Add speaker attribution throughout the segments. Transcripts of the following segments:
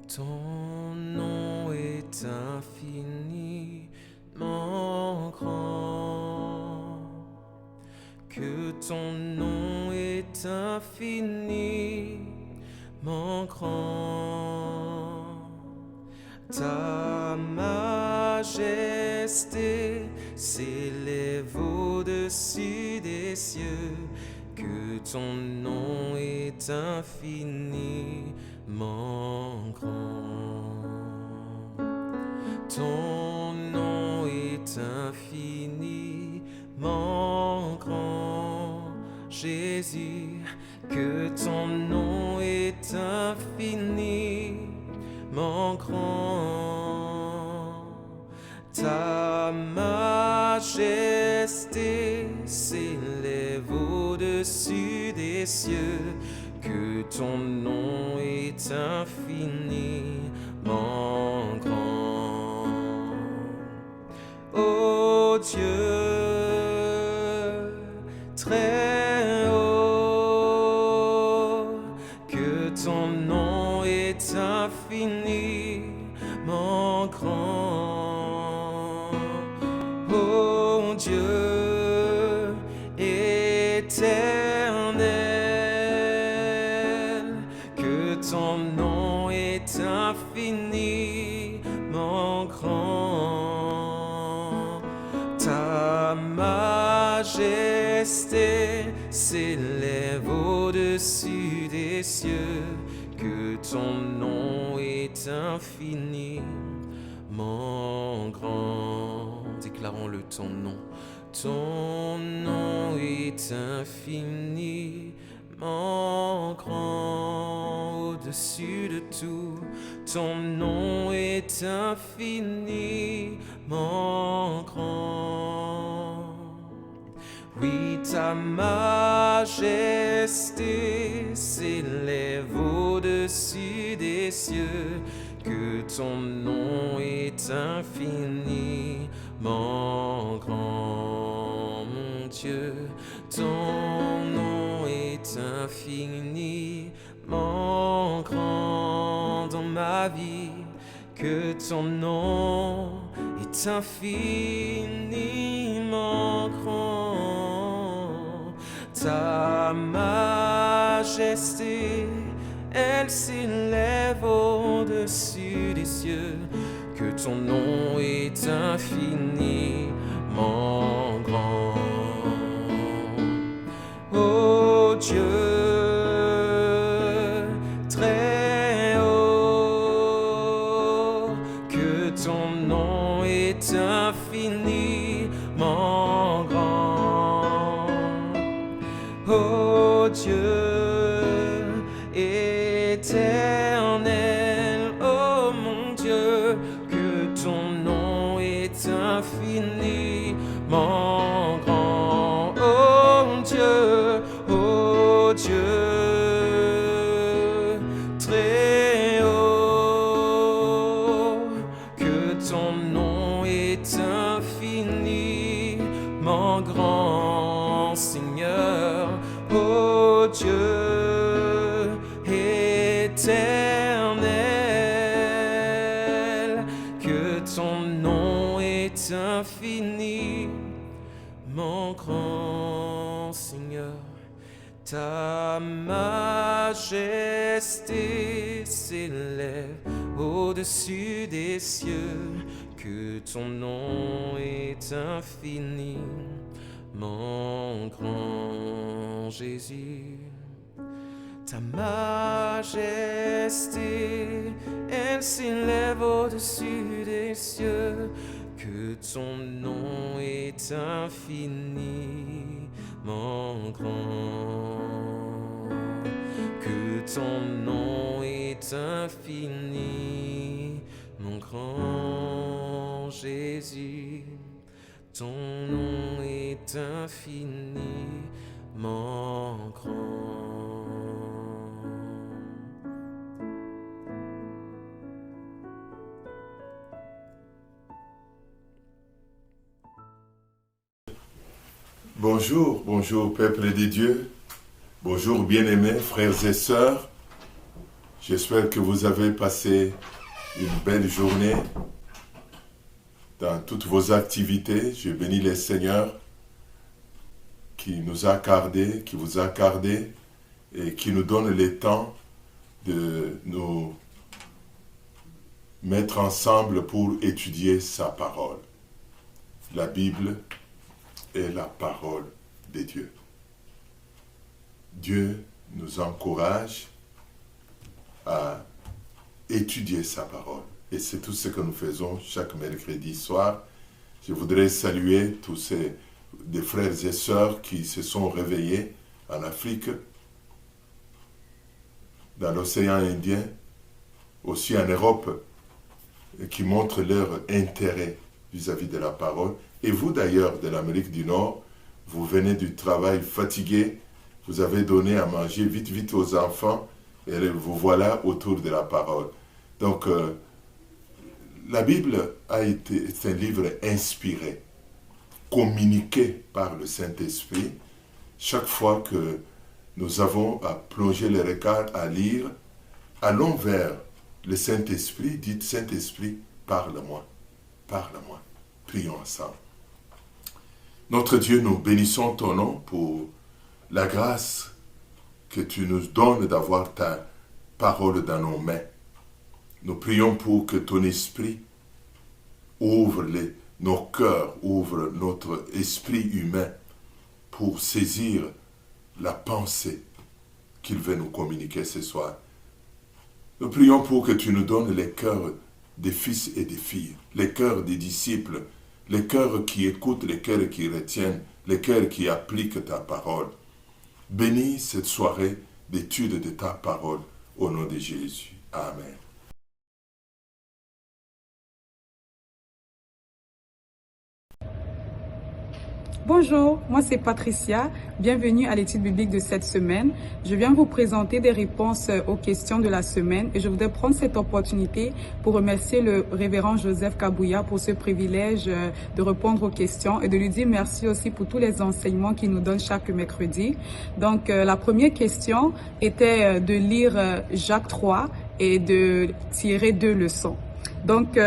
Speaker 1: Ton nom est infiniment grand, que ton nom est infiniment grand. Ta majesté s'élève au-dessus des cieux, que ton nom est infiniment grand. Ton nom est infiniment grand, Jésus, que ton nom est infiniment grand. Ta majesté s'élève au-dessus des cieux, que ton nom est infiniment grand. Ô Dieu, très haut, que ton nom est infiniment grand. Ô Dieu éternel, que ton nom est infiniment grand. Ta majesté s'élève au-dessus des cieux, que ton nom est infiniment grand. Déclarons-le, ton nom. Ton nom est infiniment grand, au-dessus de tout. Ton nom est infiniment grand. Oui, ta majesté s'élève au-dessus des cieux, que ton nom est infiniment grand, mon Dieu. Ton nom est infiniment grand dans ma vie, que ton nom est infiniment grand. Ta majesté, elle s'élève au-dessus des cieux, que ton nom est infiniment grand. Ô Dieu, très haut, que ton nom est infiniment grand. Ô Dieu éternel, oh mon Dieu, que ton nom est infiniment grand. Oh Dieu, très haut, que ton nom est infiniment grand, Seigneur. Oh Dieu éternel, que ton nom est infiniment grand, Seigneur. Ta majesté s'élève au-dessus des cieux, que ton nom est infiniment grand, Jésus. Ta majesté, elle s'élève au-dessus des cieux, que ton nom est infiniment grand, que ton nom est infiniment grand, Jésus. Ton nom est infiniment grand.
Speaker 2: Bonjour, bonjour peuple de Dieu, bonjour bien-aimés frères et sœurs. J'espère que vous avez passé une belle journée dans toutes vos activités. Je bénis le Seigneur qui nous a accordé, qui vous a accordé et qui nous donne le temps de nous mettre ensemble pour étudier sa parole. La Bible est la parole de Dieu. Dieu nous encourage à étudier sa parole. Et c'est tout ce que nous faisons chaque mercredi soir. Je voudrais saluer tous des frères et sœurs qui se sont réveillés en Afrique, dans l'océan Indien, aussi en Europe, et qui montrent leur intérêt vis-à-vis de la parole. Et vous d'ailleurs, de l'Amérique du Nord, vous venez du travail fatigué, vous avez donné à manger vite aux enfants, et vous voilà autour de la parole. Donc, la Bible est un livre inspiré, communiqué par le Saint-Esprit. Chaque fois que nous avons à plonger le regard à lire, allons vers le Saint-Esprit, dites Saint-Esprit, parle-moi, parle-moi. Prions ensemble. Notre Dieu, nous bénissons ton nom pour la grâce que tu nous donnes d'avoir ta parole dans nos mains. Nous prions pour que ton esprit ouvre nos cœurs, ouvre notre esprit humain pour saisir la pensée qu'il veut nous communiquer ce soir. Nous prions pour que tu nous donnes les cœurs des fils et des filles, les cœurs des disciples, les cœurs qui écoutent, les cœurs qui retiennent, les cœurs qui appliquent ta parole. Bénis cette soirée d'étude de ta parole au nom de Jésus. Amen.
Speaker 3: Bonjour, moi c'est Patricia. Bienvenue à l'étude biblique de cette semaine. Je viens vous présenter des réponses aux questions de la semaine et je voudrais prendre cette opportunité pour remercier le révérend Joseph Kabouya pour ce privilège de répondre aux questions et de lui dire merci aussi pour tous les enseignements qu'il nous donne chaque mercredi. Donc la première question était de lire Jacques 3 et de tirer 2 leçons. Donc,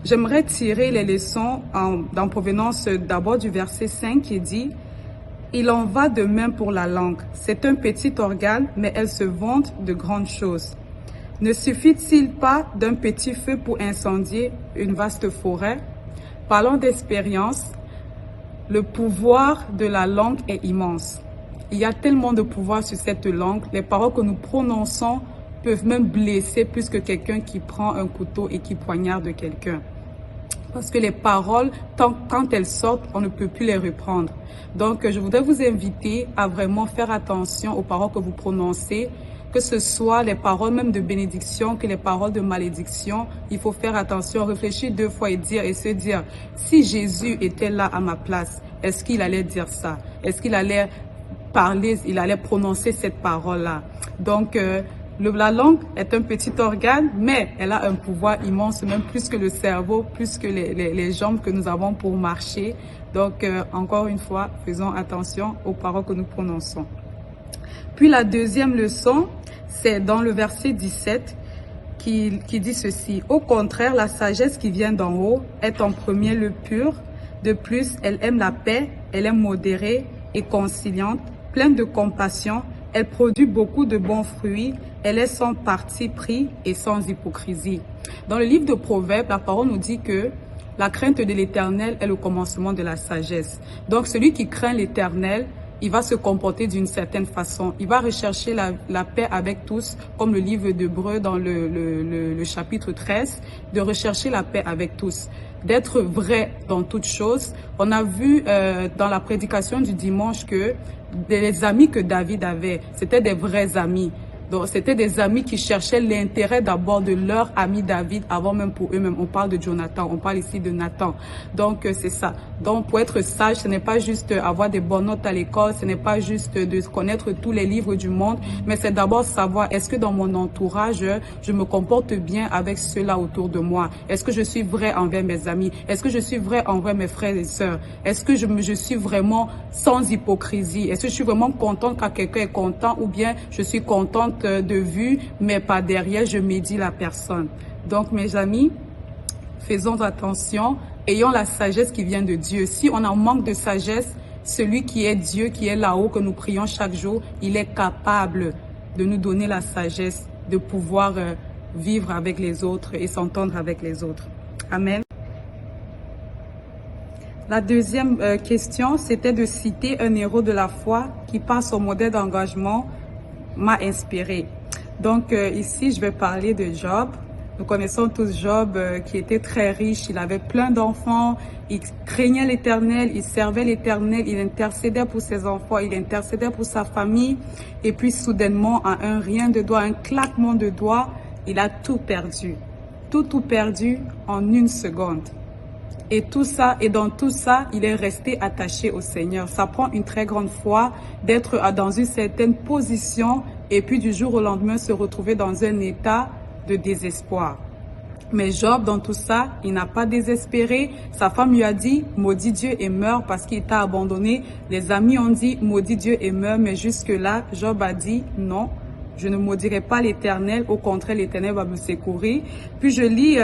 Speaker 3: j'aimerais tirer les leçons en provenance d'abord du verset 5 qui dit « Il en va de même pour la langue. C'est un petit organe, mais elle se vante de grandes choses. Ne suffit-il pas d'un petit feu pour incendier une vaste forêt? Parlons d'expérience. Le pouvoir de la langue est immense. Il y a tellement de pouvoir sur cette langue. Les paroles que nous prononçons peuvent même blesser plus que quelqu'un qui prend un couteau et qui poignarde quelqu'un. Parce que les paroles, quand elles sortent, on ne peut plus les reprendre. Donc, je voudrais vous inviter à vraiment faire attention aux paroles que vous prononcez, que ce soit les paroles même de bénédiction, que les paroles de malédiction. Il faut faire attention, réfléchir 2 fois et se dire, si Jésus était là à ma place, est-ce qu'il allait dire ça? Est-ce qu'il allait parler, il allait prononcer cette parole-là? Donc, la langue est un petit organe, mais elle a un pouvoir immense, même plus que le cerveau, plus que les jambes que nous avons pour marcher. Donc, encore une fois, faisons attention aux paroles que nous prononçons. Puis la deuxième leçon, c'est dans le verset 17 qui dit ceci. Au contraire, la sagesse qui vient d'en haut est en premier le pur. De plus, elle aime la paix, elle est modérée et conciliante, pleine de compassion. Elle produit beaucoup de bons fruits. Elle est sans parti pris et sans hypocrisie. Dans le livre de Proverbes, la parole nous dit que la crainte de l'Éternel est le commencement de la sagesse. Donc, celui qui craint l'Éternel, il va se comporter d'une certaine façon. Il va rechercher la paix avec tous, comme le livre d'Hébreux dans le chapitre 13, de rechercher la paix avec tous, d'être vrai dans toutes choses. On a vu dans la prédication du dimanche que les amis que David avait, c'était des vrais amis. Donc, c'était des amis qui cherchaient l'intérêt d'abord de leur ami David avant même pour eux-mêmes. On parle de Jonathan, on parle ici de Nathan. Donc, c'est ça. Donc, pour être sage, ce n'est pas juste avoir des bonnes notes à l'école, ce n'est pas juste de connaître tous les livres du monde, mais c'est d'abord savoir, est-ce que dans mon entourage, je me comporte bien avec ceux-là autour de moi? Est-ce que je suis vrai envers mes amis? Est-ce que je suis vrai envers mes frères et sœurs? Est-ce que je suis vraiment sans hypocrisie? Est-ce que je suis vraiment contente quand quelqu'un est content ou bien je suis contente perte de vue, mais par derrière, je médis la personne. Donc, mes amis, faisons attention, ayons la sagesse qui vient de Dieu. Si on en manque de sagesse, celui qui est Dieu, qui est là-haut, que nous prions chaque jour, il est capable de nous donner la sagesse, de pouvoir vivre avec les autres et s'entendre avec les autres. Amen. La deuxième question, c'était de citer un héros de la foi qui, par son modèle d'engagement, m'a inspiré. Donc ici, je vais parler de Job. Nous connaissons tous Job qui était très riche, il avait plein d'enfants, il craignait l'Éternel, il servait l'Éternel, il intercédait pour ses enfants, il intercédait pour sa famille. Et puis soudainement, à un rien de doigt, un claquement de doigts, il a tout perdu. Tout perdu en une seconde. Et dans tout ça, il est resté attaché au Seigneur. Ça prend une très grande foi d'être dans une certaine position et puis du jour au lendemain se retrouver dans un état de désespoir. Mais Job, dans tout ça, il n'a pas désespéré. Sa femme lui a dit, maudit Dieu et meurs parce qu'il t'a abandonné. Les amis ont dit, maudit Dieu et meurs. Mais jusque-là, Job a dit, non, je ne maudirai pas l'Éternel. Au contraire, l'Éternel va me secourir. Puis je lis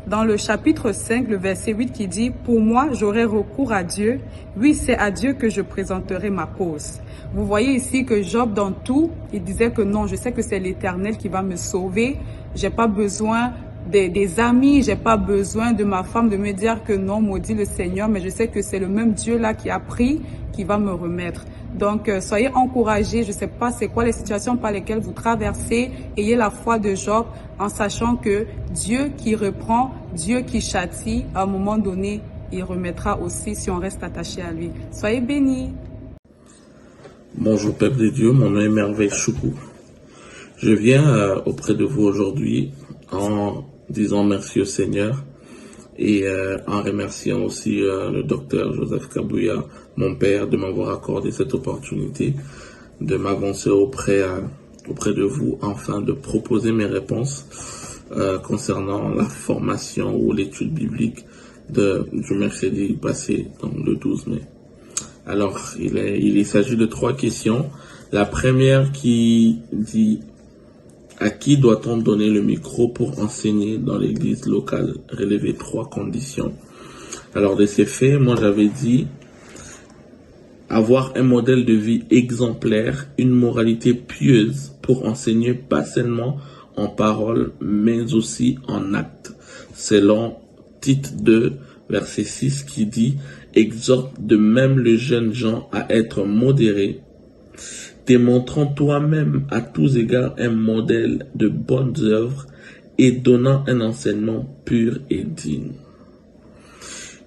Speaker 3: dans le chapitre 5, le verset 8 qui dit, pour moi, j'aurai recours à Dieu. Oui, c'est à Dieu que je présenterai ma cause. Vous voyez ici que Job, dans tout, il disait que non, je sais que c'est l'Éternel qui va me sauver. J'ai pas besoin des amis, j'ai pas besoin de ma femme de me dire que non, maudit le Seigneur, mais je sais que c'est le même Dieu là qui a pris, qui va me remettre. Donc, soyez encouragés. Je sais pas c'est quoi les situations par lesquelles vous traversez. Ayez la foi de Job en sachant que Dieu qui reprend, Dieu qui châtie, à un moment donné, il remettra aussi si on reste attaché à lui. Soyez bénis.
Speaker 4: Bonjour peuple de Dieu, mon nom est Merveille Choukou. Je viens auprès de vous aujourd'hui en disant merci au Seigneur et en remerciant aussi le docteur Joseph Kabouya, mon père, de m'avoir accordé cette opportunité de m'avancer auprès de vous afin de proposer mes réponses concernant la formation ou l'étude biblique du mercredi passé, donc le 12 mai. Alors, il s'agit de 3 questions. La première qui dit « À qui doit-on donner le micro pour enseigner dans l'église locale ?» Relever 3 conditions. Alors, de ces faits, moi j'avais dit avoir un modèle de vie exemplaire, une moralité pieuse pour enseigner pas seulement en parole, mais aussi en acte. Selon Tite 2, verset 6 qui dit « Exhorte de même le jeune Jean à être modéré, démontrant toi-même à tous égards un modèle de bonnes œuvres et donnant un enseignement pur et digne. »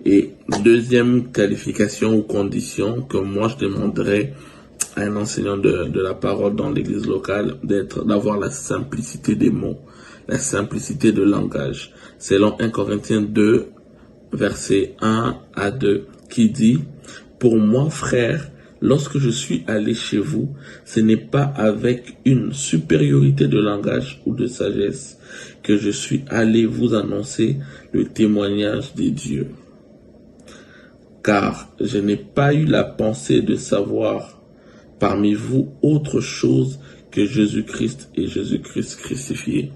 Speaker 4: Et deuxième qualification ou condition que moi je demanderais à un enseignant de la parole dans l'église locale, d'avoir la simplicité des mots, la simplicité de langage. Selon 1 Corinthiens 2, verset 1 à 2, qui dit « Pour moi, frère, lorsque je suis allé chez vous, ce n'est pas avec une supériorité de langage ou de sagesse que je suis allé vous annoncer le témoignage des dieux. Car je n'ai pas eu la pensée de savoir parmi vous autre chose que Jésus-Christ et Jésus-Christ crucifié. »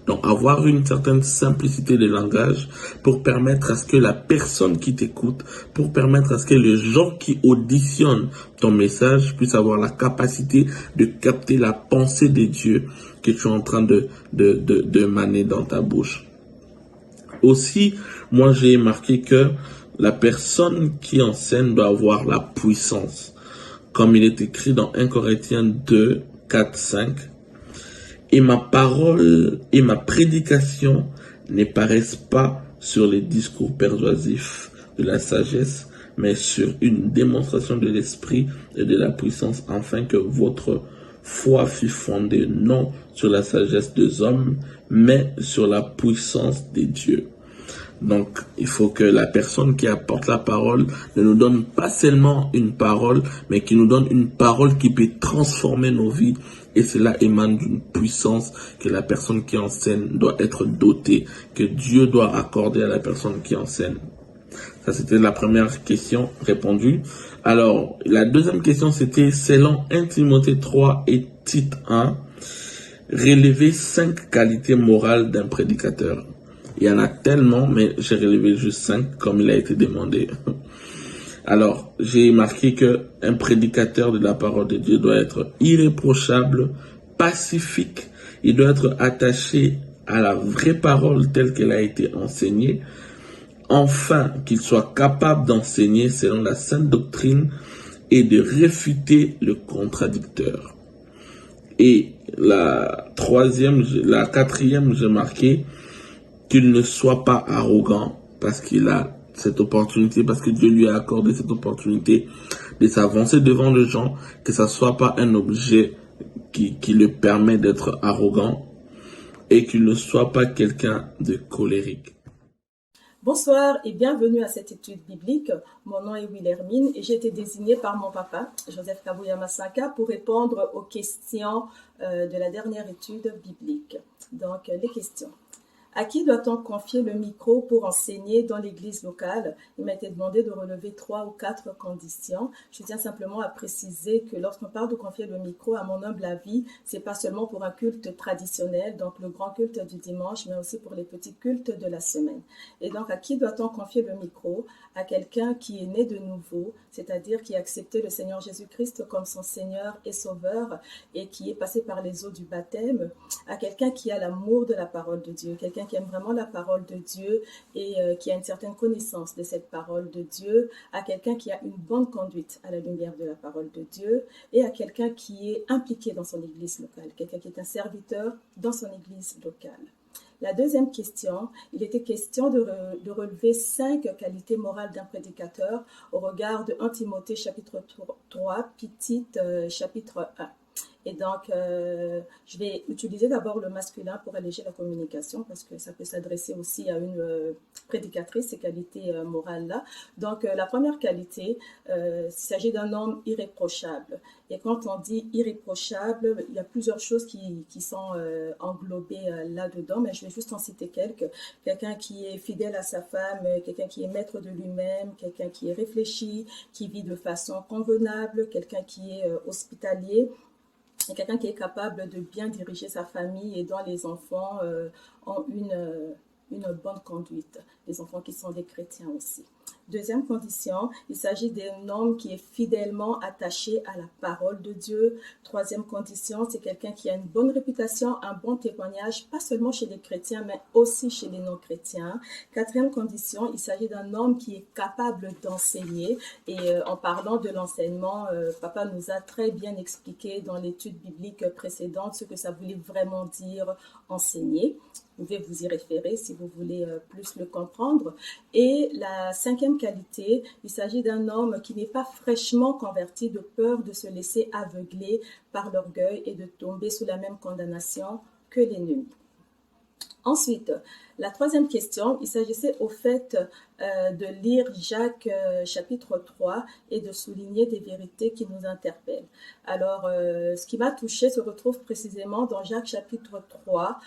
Speaker 4: Donc avoir une certaine simplicité de langage pour permettre à ce que la personne qui t'écoute, pour permettre à ce que les gens qui auditionnent ton message puissent avoir la capacité de capter la pensée de Dieu que tu es en train de maner dans ta bouche. Aussi, moi j'ai marqué que la personne qui enseigne doit avoir la puissance. Comme il est écrit dans 1 Corinthiens 2, 4, 5. Et ma parole et ma prédication ne paraissent pas sur les discours persuasifs de la sagesse, mais sur une démonstration de l'esprit et de la puissance, afin que votre foi fût fondée non sur la sagesse des hommes, mais sur la puissance des dieux. Donc, il faut que la personne qui apporte la parole ne nous donne pas seulement une parole, mais qui nous donne une parole qui peut transformer nos vies. Et cela émane d'une puissance que la personne qui enseigne doit être dotée, que Dieu doit accorder à la personne qui enseigne. Ça, c'était la première question répondue. Alors, la deuxième question, c'était selon 1 Timothée 3 et Tite 1, relever 5 qualités morales d'un prédicateur. Il y en a tellement, mais j'ai relevé juste 5 comme il a été demandé. Alors, j'ai marqué que un prédicateur de la parole de Dieu doit être irréprochable, pacifique, il doit être attaché à la vraie parole telle qu'elle a été enseignée, enfin qu'il soit capable d'enseigner selon la sainte doctrine et de réfuter le contradicteur. Et la quatrième, j'ai marqué qu'il ne soit pas arrogant parce qu'il a cette opportunité, parce que Dieu lui a accordé cette opportunité de s'avancer devant les gens, que ça soit pas un objet qui le permet d'être arrogant et qu'il ne soit pas quelqu'un de colérique.
Speaker 5: Bonsoir et bienvenue à cette étude biblique. Mon nom est Wilhelmine et j'ai été désignée par mon papa, Joseph Kabuya Masaka, pour répondre aux questions de la dernière étude biblique. Donc, les questions. À qui doit-on confier le micro pour enseigner dans l'église locale? Il m'a été demandé de relever 3 ou 4 conditions. Je tiens simplement à préciser que lorsqu'on parle de confier le micro, à mon humble avis, c'est pas seulement pour un culte traditionnel, donc le grand culte du dimanche, mais aussi pour les petits cultes de la semaine. Et donc, à qui doit-on confier le micro? À quelqu'un qui est né de nouveau, c'est-à-dire qui a accepté le Seigneur Jésus-Christ comme son Seigneur et Sauveur et qui est passé par les eaux du baptême, à quelqu'un qui a l'amour de la parole de Dieu, quelqu'un qui aime vraiment la parole de Dieu et qui a une certaine connaissance de cette parole de Dieu, à quelqu'un qui a une bonne conduite à la lumière de la parole de Dieu et à quelqu'un qui est impliqué dans son église locale, quelqu'un qui est un serviteur dans son église locale. La deuxième question, il était question de relever 5 qualités morales d'un prédicateur au regard de 1 Timothée chapitre 3, petite chapitre 1. Et donc, je vais utiliser d'abord le masculin pour alléger la communication parce que ça peut s'adresser aussi à une prédicatrice, ces qualités morales-là. Donc, la première qualité, il s'agit d'un homme irréprochable. Et quand on dit irréprochable, il y a plusieurs choses qui sont englobées là-dedans, mais je vais juste en citer quelques. Quelqu'un qui est fidèle à sa femme, quelqu'un qui est maître de lui-même, quelqu'un qui est réfléchi, qui vit de façon convenable, quelqu'un qui est hospitalier, et quelqu'un qui est capable de bien diriger sa famille et dont les enfants ont une bonne conduite, les enfants qui sont des chrétiens aussi. Deuxième condition, il s'agit d'un homme qui est fidèlement attaché à la parole de Dieu. Troisième condition, c'est quelqu'un qui a une bonne réputation, un bon témoignage, pas seulement chez les chrétiens, mais aussi chez les non-chrétiens. Quatrième condition, il s'agit d'un homme qui est capable d'enseigner. Et en parlant de l'enseignement, papa nous a très bien expliqué dans l'étude biblique précédente ce que ça voulait vraiment dire enseigner. Vous pouvez vous y référer si vous voulez plus le comprendre. Et la cinquième qualité, il s'agit d'un homme qui n'est pas fraîchement converti de peur de se laisser aveugler par l'orgueil et de tomber sous la même condamnation que l'ennemi. Ensuite, la troisième question, il s'agissait au fait de lire Jacques chapitre 3 et de souligner des vérités qui nous interpellent. Alors, ce qui m'a touchée se retrouve précisément dans Jacques chapitre 3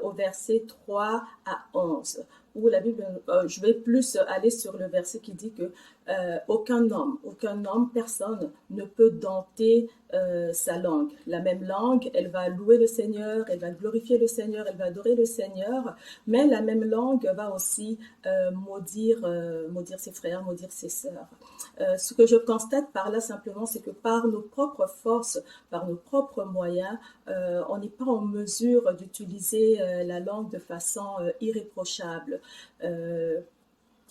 Speaker 5: au verset 3 à 11, où la Bible, je vais plus aller sur le verset qui dit que aucun homme, personne ne peut dompter sa langue. La même langue, elle va louer le Seigneur, elle va glorifier le Seigneur, elle va adorer le Seigneur, mais la même langue va aussi maudire ses frères, maudire ses sœurs. Ce que je constate par là simplement, c'est que par nos propres forces, par nos propres moyens, on n'est pas en mesure d'utiliser la langue de façon irréprochable.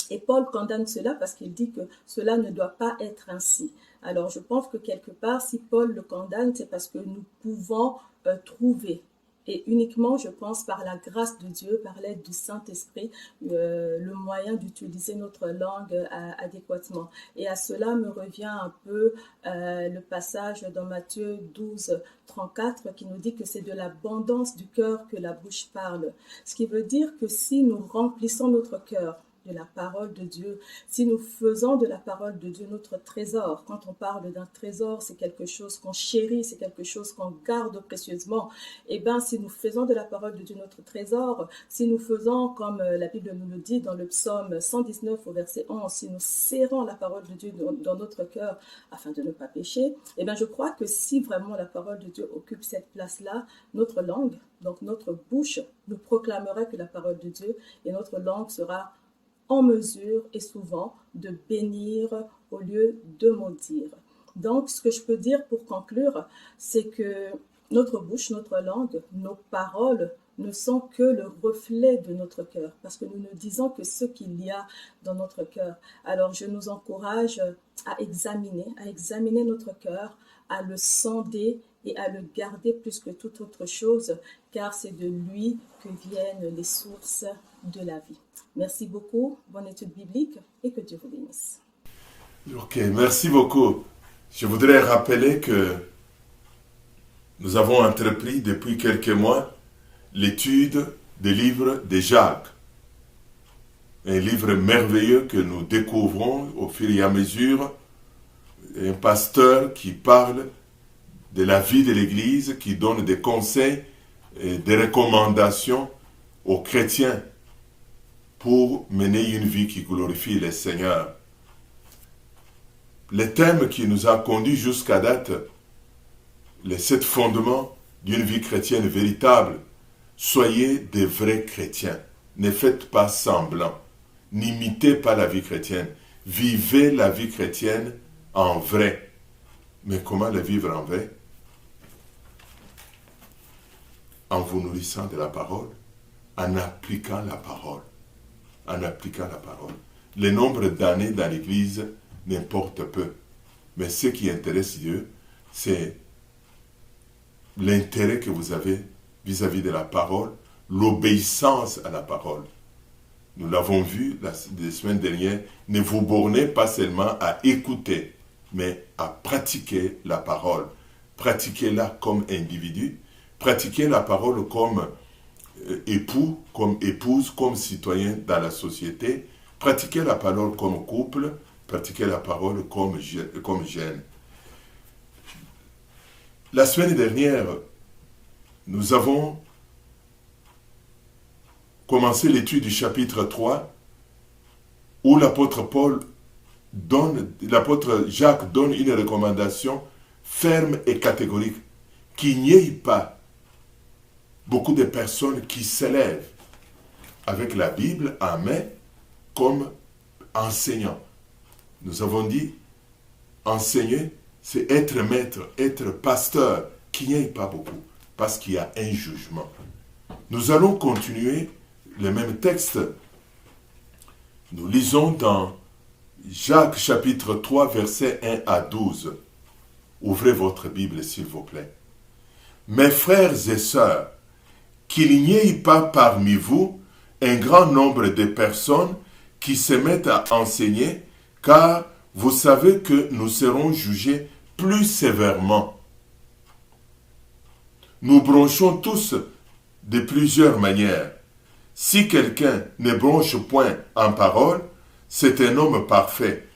Speaker 5: Et Paul condamne cela parce qu'il dit que cela ne doit pas être ainsi. Alors je pense que quelque part, si Paul le condamne, c'est parce que nous pouvons trouver, et uniquement, je pense, par la grâce de Dieu, par l'aide du Saint-Esprit, le moyen d'utiliser notre langue adéquatement. Et à cela me revient un peu le passage dans Matthieu 12, 34 qui nous dit que c'est de l'abondance du cœur que la bouche parle. Ce qui veut dire que si nous remplissons notre cœur de la parole de Dieu, si nous faisons de la parole de Dieu notre trésor, quand on parle d'un trésor, c'est quelque chose qu'on chérit, c'est quelque chose qu'on garde précieusement, et bien si nous faisons de la parole de Dieu notre trésor, si nous faisons comme la Bible nous le dit dans le psaume 119 au verset 11, si nous serrons la parole de Dieu dans notre cœur afin de ne pas pécher, et bien je crois que si vraiment la parole de Dieu occupe cette place-là, notre langue, donc notre bouche, nous proclamera que la parole de Dieu et notre langue sera en mesure et souvent de bénir au lieu de maudire. Donc, ce que je peux dire pour conclure, c'est que notre bouche, notre langue, nos paroles ne sont que le reflet de notre cœur, parce que nous ne disons que ce qu'il y a dans notre cœur. Alors, je nous encourage à examiner notre cœur, à le sonder et à le garder plus que toute autre chose, car c'est de lui que viennent les sources de la vie. Merci beaucoup, bonne étude biblique et que Dieu vous bénisse.
Speaker 2: Ok, merci beaucoup. Je voudrais rappeler que nous avons entrepris depuis quelques mois l'étude des livres de Jacques. Un livre merveilleux que nous découvrons au fur et à mesure. Un pasteur qui parle de la vie de l'Église, qui donne des conseils et des recommandations aux chrétiens pour mener une vie qui glorifie le Seigneur. Le thème qui nous a conduits jusqu'à date, les 7 fondements d'une vie chrétienne véritable. Soyez des vrais chrétiens. Ne faites pas semblant. N'imitez pas la vie chrétienne. Vivez la vie chrétienne en vrai. Mais comment la vivre en vrai? En vous nourrissant de la parole, en appliquant la parole. En appliquant la parole. Le nombre d'années dans l'Église n'importe peu. Mais ce qui intéresse Dieu, c'est l'intérêt que vous avez vis-à-vis de la parole, l'obéissance à la parole. Nous l'avons vu la semaine dernière, ne vous bornez pas seulement à écouter, mais à pratiquer la parole. Pratiquez-la comme individu, pratiquez la parole comme époux, comme épouse, comme citoyen dans la société, pratiquez la parole comme couple, pratiquez la parole comme jeune. La semaine dernière, nous avons commencé l'étude du chapitre 3, où l'apôtre Jacques donne une recommandation ferme et catégorique, qu'il n'y ait pas beaucoup de personnes qui s'élèvent avec la Bible en main comme enseignants. Nous avons dit, enseigner, c'est être maître, être pasteur, qu'il n'y ait pas beaucoup, parce qu'il y a un jugement. Nous allons continuer le même texte. Nous lisons dans Jacques chapitre 3, versets 1 à 12. Ouvrez votre Bible, s'il vous plaît. Mes frères et sœurs, qu'il n'y ait pas parmi vous un grand nombre de personnes qui se mettent à enseigner, car vous savez que nous serons jugés plus sévèrement. Nous bronchons tous de plusieurs manières. Si quelqu'un ne bronche point en parole, c'est un homme parfait,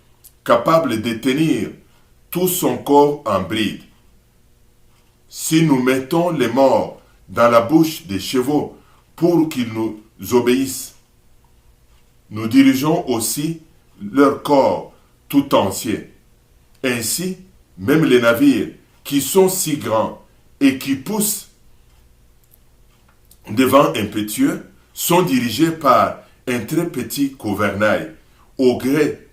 Speaker 2: capable de tenir tout son corps en bride. Si nous mettons les morts dans la bouche des chevaux pour qu'ils nous obéissent, nous dirigeons aussi leur corps tout entier. Ainsi, même les navires qui sont si grands et qui poussent des vents impétueux sont dirigés par un très petit gouvernail au gré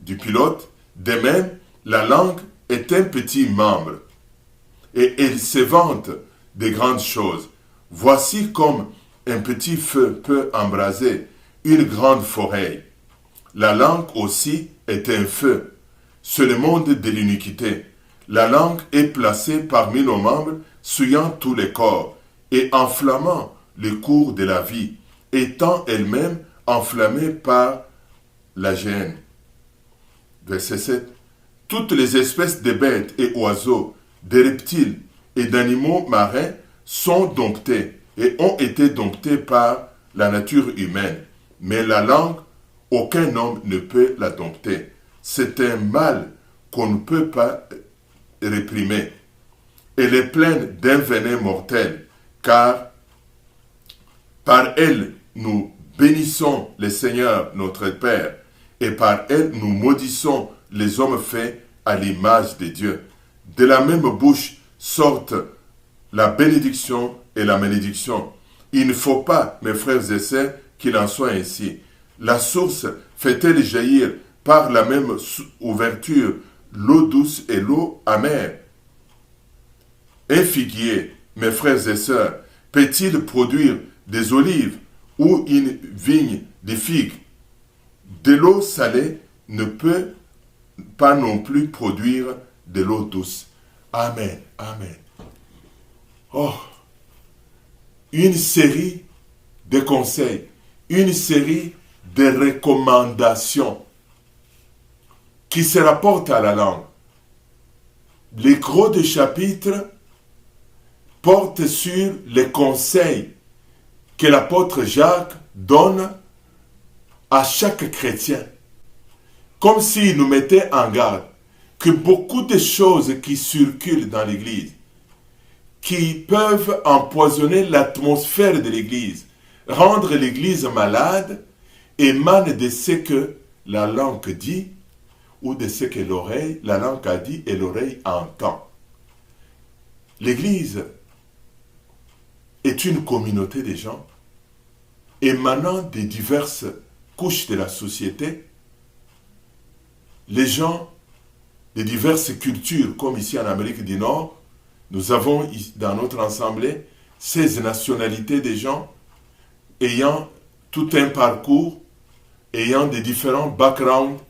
Speaker 2: du pilote. De même, la langue est un petit membre et elle se vante de grandes choses. Voici comme un petit feu peut embraser une grande forêt. La langue aussi est un feu. C'est le monde de l'iniquité. La langue est placée parmi nos membres, souillant tous les corps et enflammant le cours de la vie, étant elle-même enflammée par la gêne. Verset 7. Toutes les espèces de bêtes et oiseaux, de reptiles et d'animaux marins sont domptées et ont été domptées par la nature humaine. Mais la langue aucun homme ne peut la dompter. C'est un mal qu'on ne peut pas réprimer. Elle est pleine d'un venin mortel, car par elle nous bénissons le Seigneur notre Père, et par elle nous maudissons les hommes faits à l'image de Dieu. De la même bouche sortent la bénédiction et la malédiction. Il ne faut pas, mes frères et sœurs, qu'il en soit ainsi. La source fait-elle jaillir par la même ouverture l'eau douce et l'eau amère? Un figuier, mes frères et sœurs, peut-il produire des olives ou une vigne de figues? De l'eau salée ne peut pas non plus produire de l'eau douce. Amen, amen. Oh, une série de conseils, une série de recommandations qui se rapportent à la langue. Les gros des chapitres portent sur les conseils que l'apôtre Jacques donne à chaque chrétien, comme s'il nous mettait en garde que beaucoup de choses qui circulent dans l'Église, qui peuvent empoisonner l'atmosphère de l'Église, rendre l'Église malade, émanent de ce que la langue dit ou de ce que la langue a dit et l'oreille entend. L'Église est une communauté de gens émanant des diverses couches de la société, les gens de diverses cultures, comme ici en Amérique du Nord. Nous avons dans notre assemblée 16 nationalités de gens ayant tout un parcours, ayant des différents backgrounds,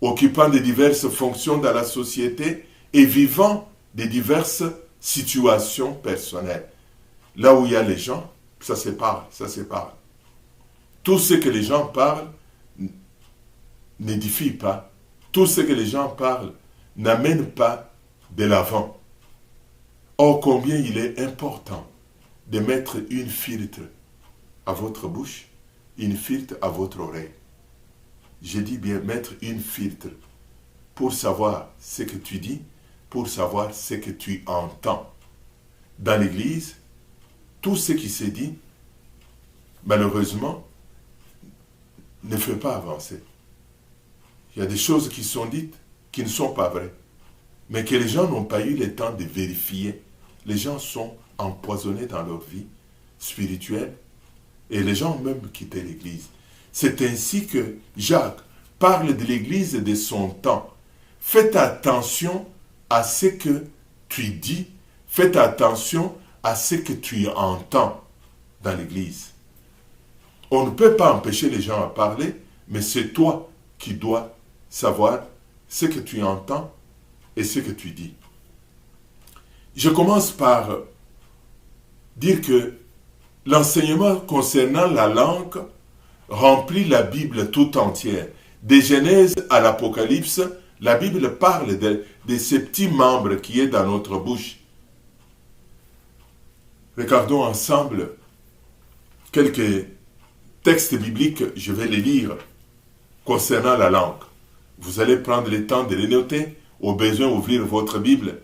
Speaker 2: occupant de diverses fonctions dans la société et vivant de diverses situations personnelles. Là où il y a les gens, ça se parle, ça se parle. Tout ce que les gens parlent n'édifie pas. Tout ce que les gens parlent n'amène pas de l'avant. Or, combien il est important de mettre une filtre à votre bouche, une filtre à votre oreille. Je dis bien mettre une filtre pour savoir ce que tu dis, pour savoir ce que tu entends. Dans l'Église, tout ce qui se dit, malheureusement, ne fait pas avancer. Il y a des choses qui sont dites qui ne sont pas vraies, mais que les gens n'ont pas eu le temps de vérifier. Les gens sont empoisonnés dans leur vie spirituelle et les gens ont même quitté l'Église. C'est ainsi que Jacques parle de l'Église de son temps. Faites attention à ce que tu dis, faites attention à ce que tu entends dans l'Église. On ne peut pas empêcher les gens à parler, mais c'est toi qui dois savoir ce que tu entends et ce que tu dis. Je commence par dire que l'enseignement concernant la langue remplit la Bible tout entière. De Genèse à l'Apocalypse, la Bible parle de ces petits membres qui est dans notre bouche. Regardons ensemble quelques textes bibliques, je vais les lire, concernant la langue. Vous allez prendre le temps de les noter, au besoin ouvrir votre Bible.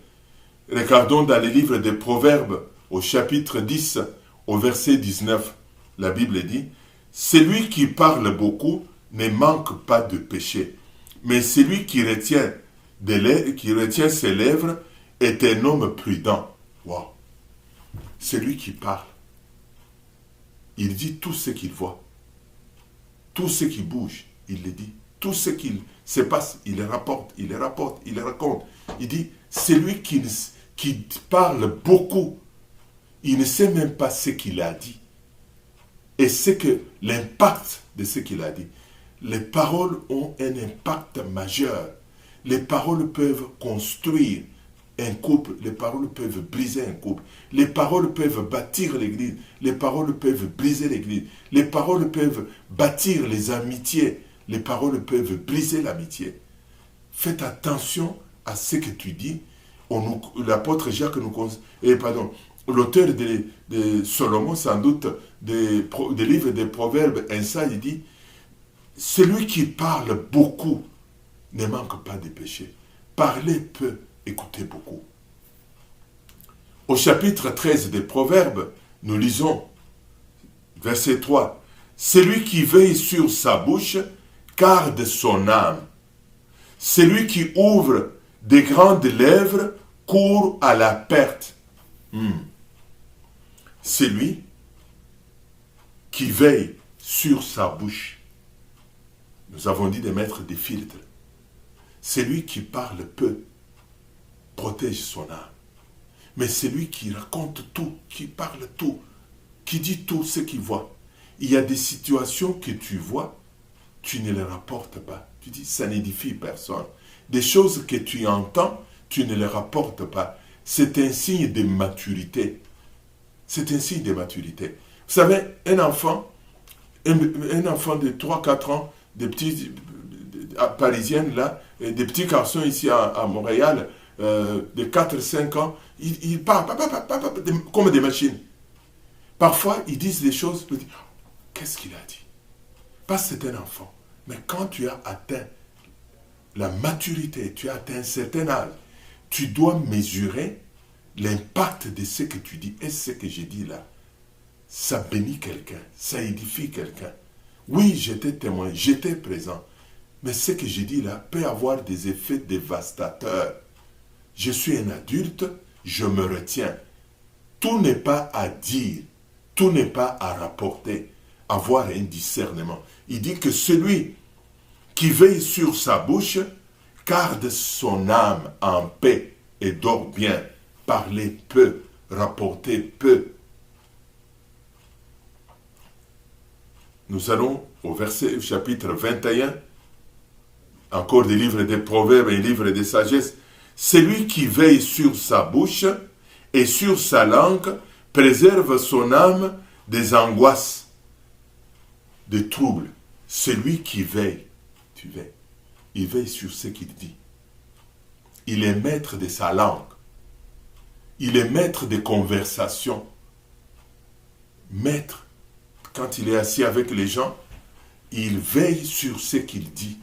Speaker 2: Regardons dans les livres des Proverbes, au chapitre 10, au verset 19. La Bible dit, « Celui qui parle beaucoup ne manque pas de péché, mais celui qui retient ses lèvres est un homme prudent. » Wow. Celui qui parle, il dit tout ce qu'il voit, tout ce qui bouge, il le dit, tout ce qu'il se passe, il le rapporte, il le rapporte, il le raconte. Il dit, celui qui parle beaucoup, il ne sait même pas ce qu'il a dit. Et c'est que l'impact de ce qu'il a dit. Les paroles ont un impact majeur. Les paroles peuvent construire un couple, les paroles peuvent briser un couple, les paroles peuvent bâtir l'église, les paroles peuvent briser l'église, les paroles peuvent bâtir les amitiés, les paroles peuvent briser l'amitié. Faites attention à ce que tu dis. L'apôtre Jacques l'auteur de Solomon, sans doute, des livres des Proverbes, il dit, celui qui parle beaucoup ne manque pas de péché. Parler peu, écouter beaucoup. Au chapitre 13 des Proverbes, nous lisons, verset 3, « Celui qui veille sur sa bouche garde son âme. Celui qui ouvre des grandes lèvres court à la perte. Celui qui veille sur sa bouche. » Nous avons dit de mettre des filtres. Celui qui parle peu protège son âme. Mais celui qui raconte tout, qui parle tout, qui dit tout ce qu'il voit, il y a des situations que tu vois, tu ne les rapportes pas. Tu dis, ça n'édifie personne. Des choses que tu entends, tu ne les rapportes pas. C'est un signe de maturité. C'est un signe de maturité. Vous savez, un enfant de 3-4 ans, des petits parisiennes là, des petits garçons ici à Montréal, de 4-5 ans, ils parlent comme des machines. Parfois, ils disent des choses, qu'est-ce qu'il a dit? Parce que c'est un enfant. Mais quand tu as atteint la maturité, tu as atteint un certain âge, tu dois mesurer l'impact de ce que tu dis. Et ce que j'ai dit là, ça bénit quelqu'un, ça édifie quelqu'un. Oui, j'étais témoin, j'étais présent. Mais ce que j'ai dit là peut avoir des effets dévastateurs. Je suis un adulte, je me retiens. Tout n'est pas à dire, tout n'est pas à rapporter. Avoir un discernement. Il dit que celui qui veille sur sa bouche garde son âme en paix et dort bien. Parler peu, rapporter peu. Nous allons au chapitre 21, encore des livres des Proverbes et des livres de sagesse. Celui qui veille sur sa bouche et sur sa langue préserve son âme des angoisses, des troubles. Celui qui veille, tu veilles, il veille sur ce qu'il dit. Il est maître de sa langue. Il est maître des conversations. Maître, quand il est assis avec les gens, il veille sur ce qu'il dit.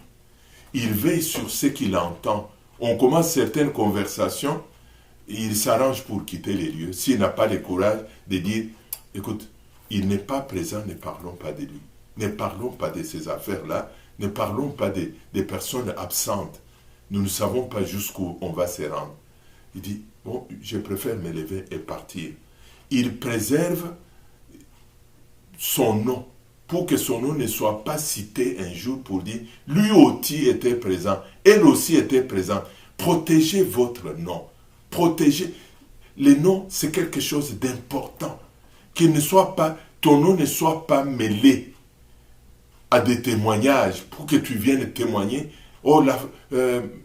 Speaker 2: Il veille sur ce qu'il entend. On commence certaines conversations, il s'arrange pour quitter les lieux. S'il n'a pas le courage de dire, écoute, il n'est pas présent, ne parlons pas de lui. Ne parlons pas de ces affaires-là. Ne parlons pas des personnes absentes. Nous ne savons pas jusqu'où on va se rendre. Il dit, bon, je préfère me lever et partir. Il préserve son nom, pour que son nom ne soit pas cité un jour pour dire, lui aussi était présent, elle aussi était présente. Protégez votre nom. Protégez. Le nom, c'est quelque chose d'important. Qu'il ne soit pas, ton nom ne soit pas mêlé à des témoignages, pour que tu viennes témoigner. Oh,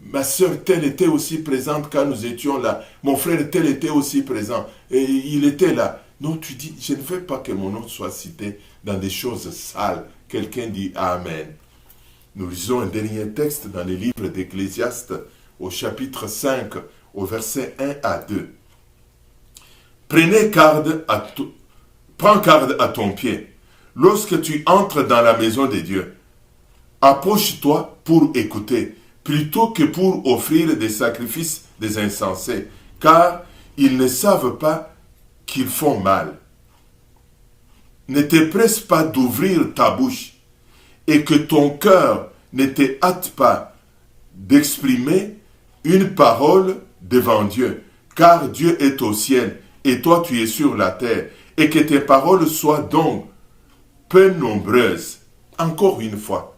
Speaker 2: ma soeur telle était aussi présente quand nous étions là. Mon frère tel était aussi présent. Et il était là. Non, tu dis, je ne veux pas que mon nom soit cité dans des choses sales. Quelqu'un dit Amen. Nous lisons un dernier texte dans les livres d'Ecclésiaste, au chapitre 5, au verset 1 à 2. Prends garde à ton pied. Lorsque tu entres dans la maison de Dieu, approche-toi pour écouter, plutôt que pour offrir des sacrifices des insensés, car ils ne savent pas qu'ils font mal. Ne te presse pas d'ouvrir ta bouche, et que ton cœur ne te hâte pas d'exprimer une parole devant Dieu, car Dieu est au ciel, et toi tu es sur la terre, et que tes paroles soient donc peu nombreuses. Encore une fois,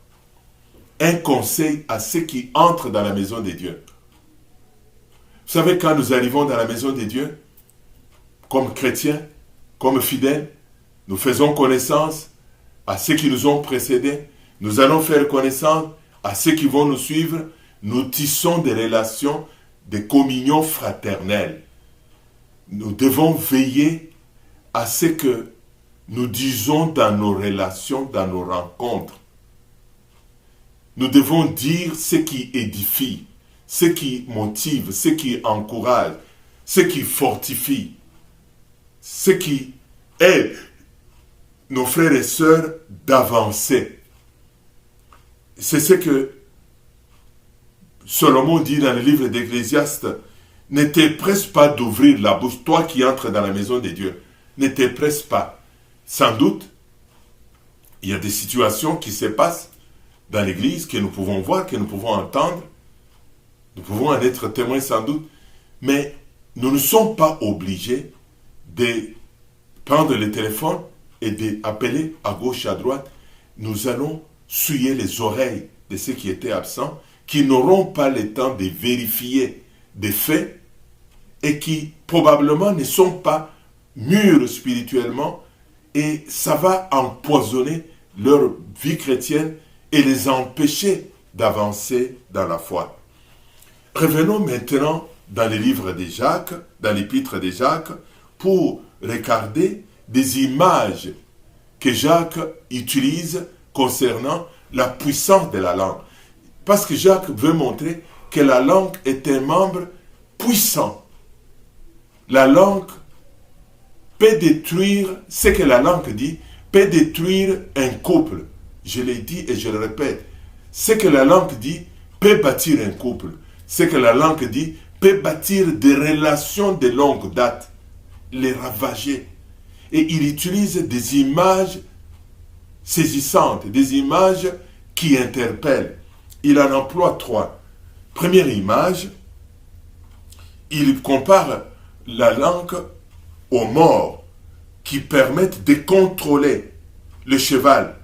Speaker 2: un conseil à ceux qui entrent dans la maison de Dieu. Vous savez, quand nous arrivons dans la maison de Dieu, comme chrétiens, comme fidèles, nous faisons connaissance à ceux qui nous ont précédés, nous allons faire connaissance à ceux qui vont nous suivre, nous tissons des relations de communion fraternelle. Nous devons veiller à ce que nous disons dans nos relations, dans nos rencontres. Nous devons dire ce qui édifie, ce qui motive, ce qui encourage, ce qui fortifie, ce qui aide nos frères et sœurs d'avancer. c'est ce que Salomon dit dans le livre d'Ecclésiaste, ne te presse pas d'ouvrir la bouche, toi qui entres dans la maison de Dieu. Ne te presse pas. Sans doute, il y a des situations qui se passent dans l'église que nous pouvons voir, que nous pouvons entendre. Nous pouvons en être témoins sans doute. Mais nous ne sommes pas obligés de prendre le téléphone et d'appeler à gauche et à droite. Nous allons souiller les oreilles de ceux qui étaient absents, qui n'auront pas le temps de vérifier des faits et qui probablement ne sont pas mûrs spirituellement, et ça va empoisonner leur vie chrétienne et les empêcher d'avancer dans la foi. Revenons maintenant dans le livre de Jacques, dans l'épître de Jacques, pour regarder des images que Jacques utilise concernant la puissance de la langue. Parce que Jacques veut montrer que la langue est un membre puissant. La langue peut détruire, ce que la langue dit, peut détruire un couple. Je l'ai dit et je le répète. Ce que la langue dit peut bâtir un couple. Ce que la langue dit peut bâtir des relations de longue date, les ravager. Et il utilise des images saisissantes, des images qui interpellent. Il en emploie 3. Première image, il compare la langue aux morts qui permettent de contrôler le cheval.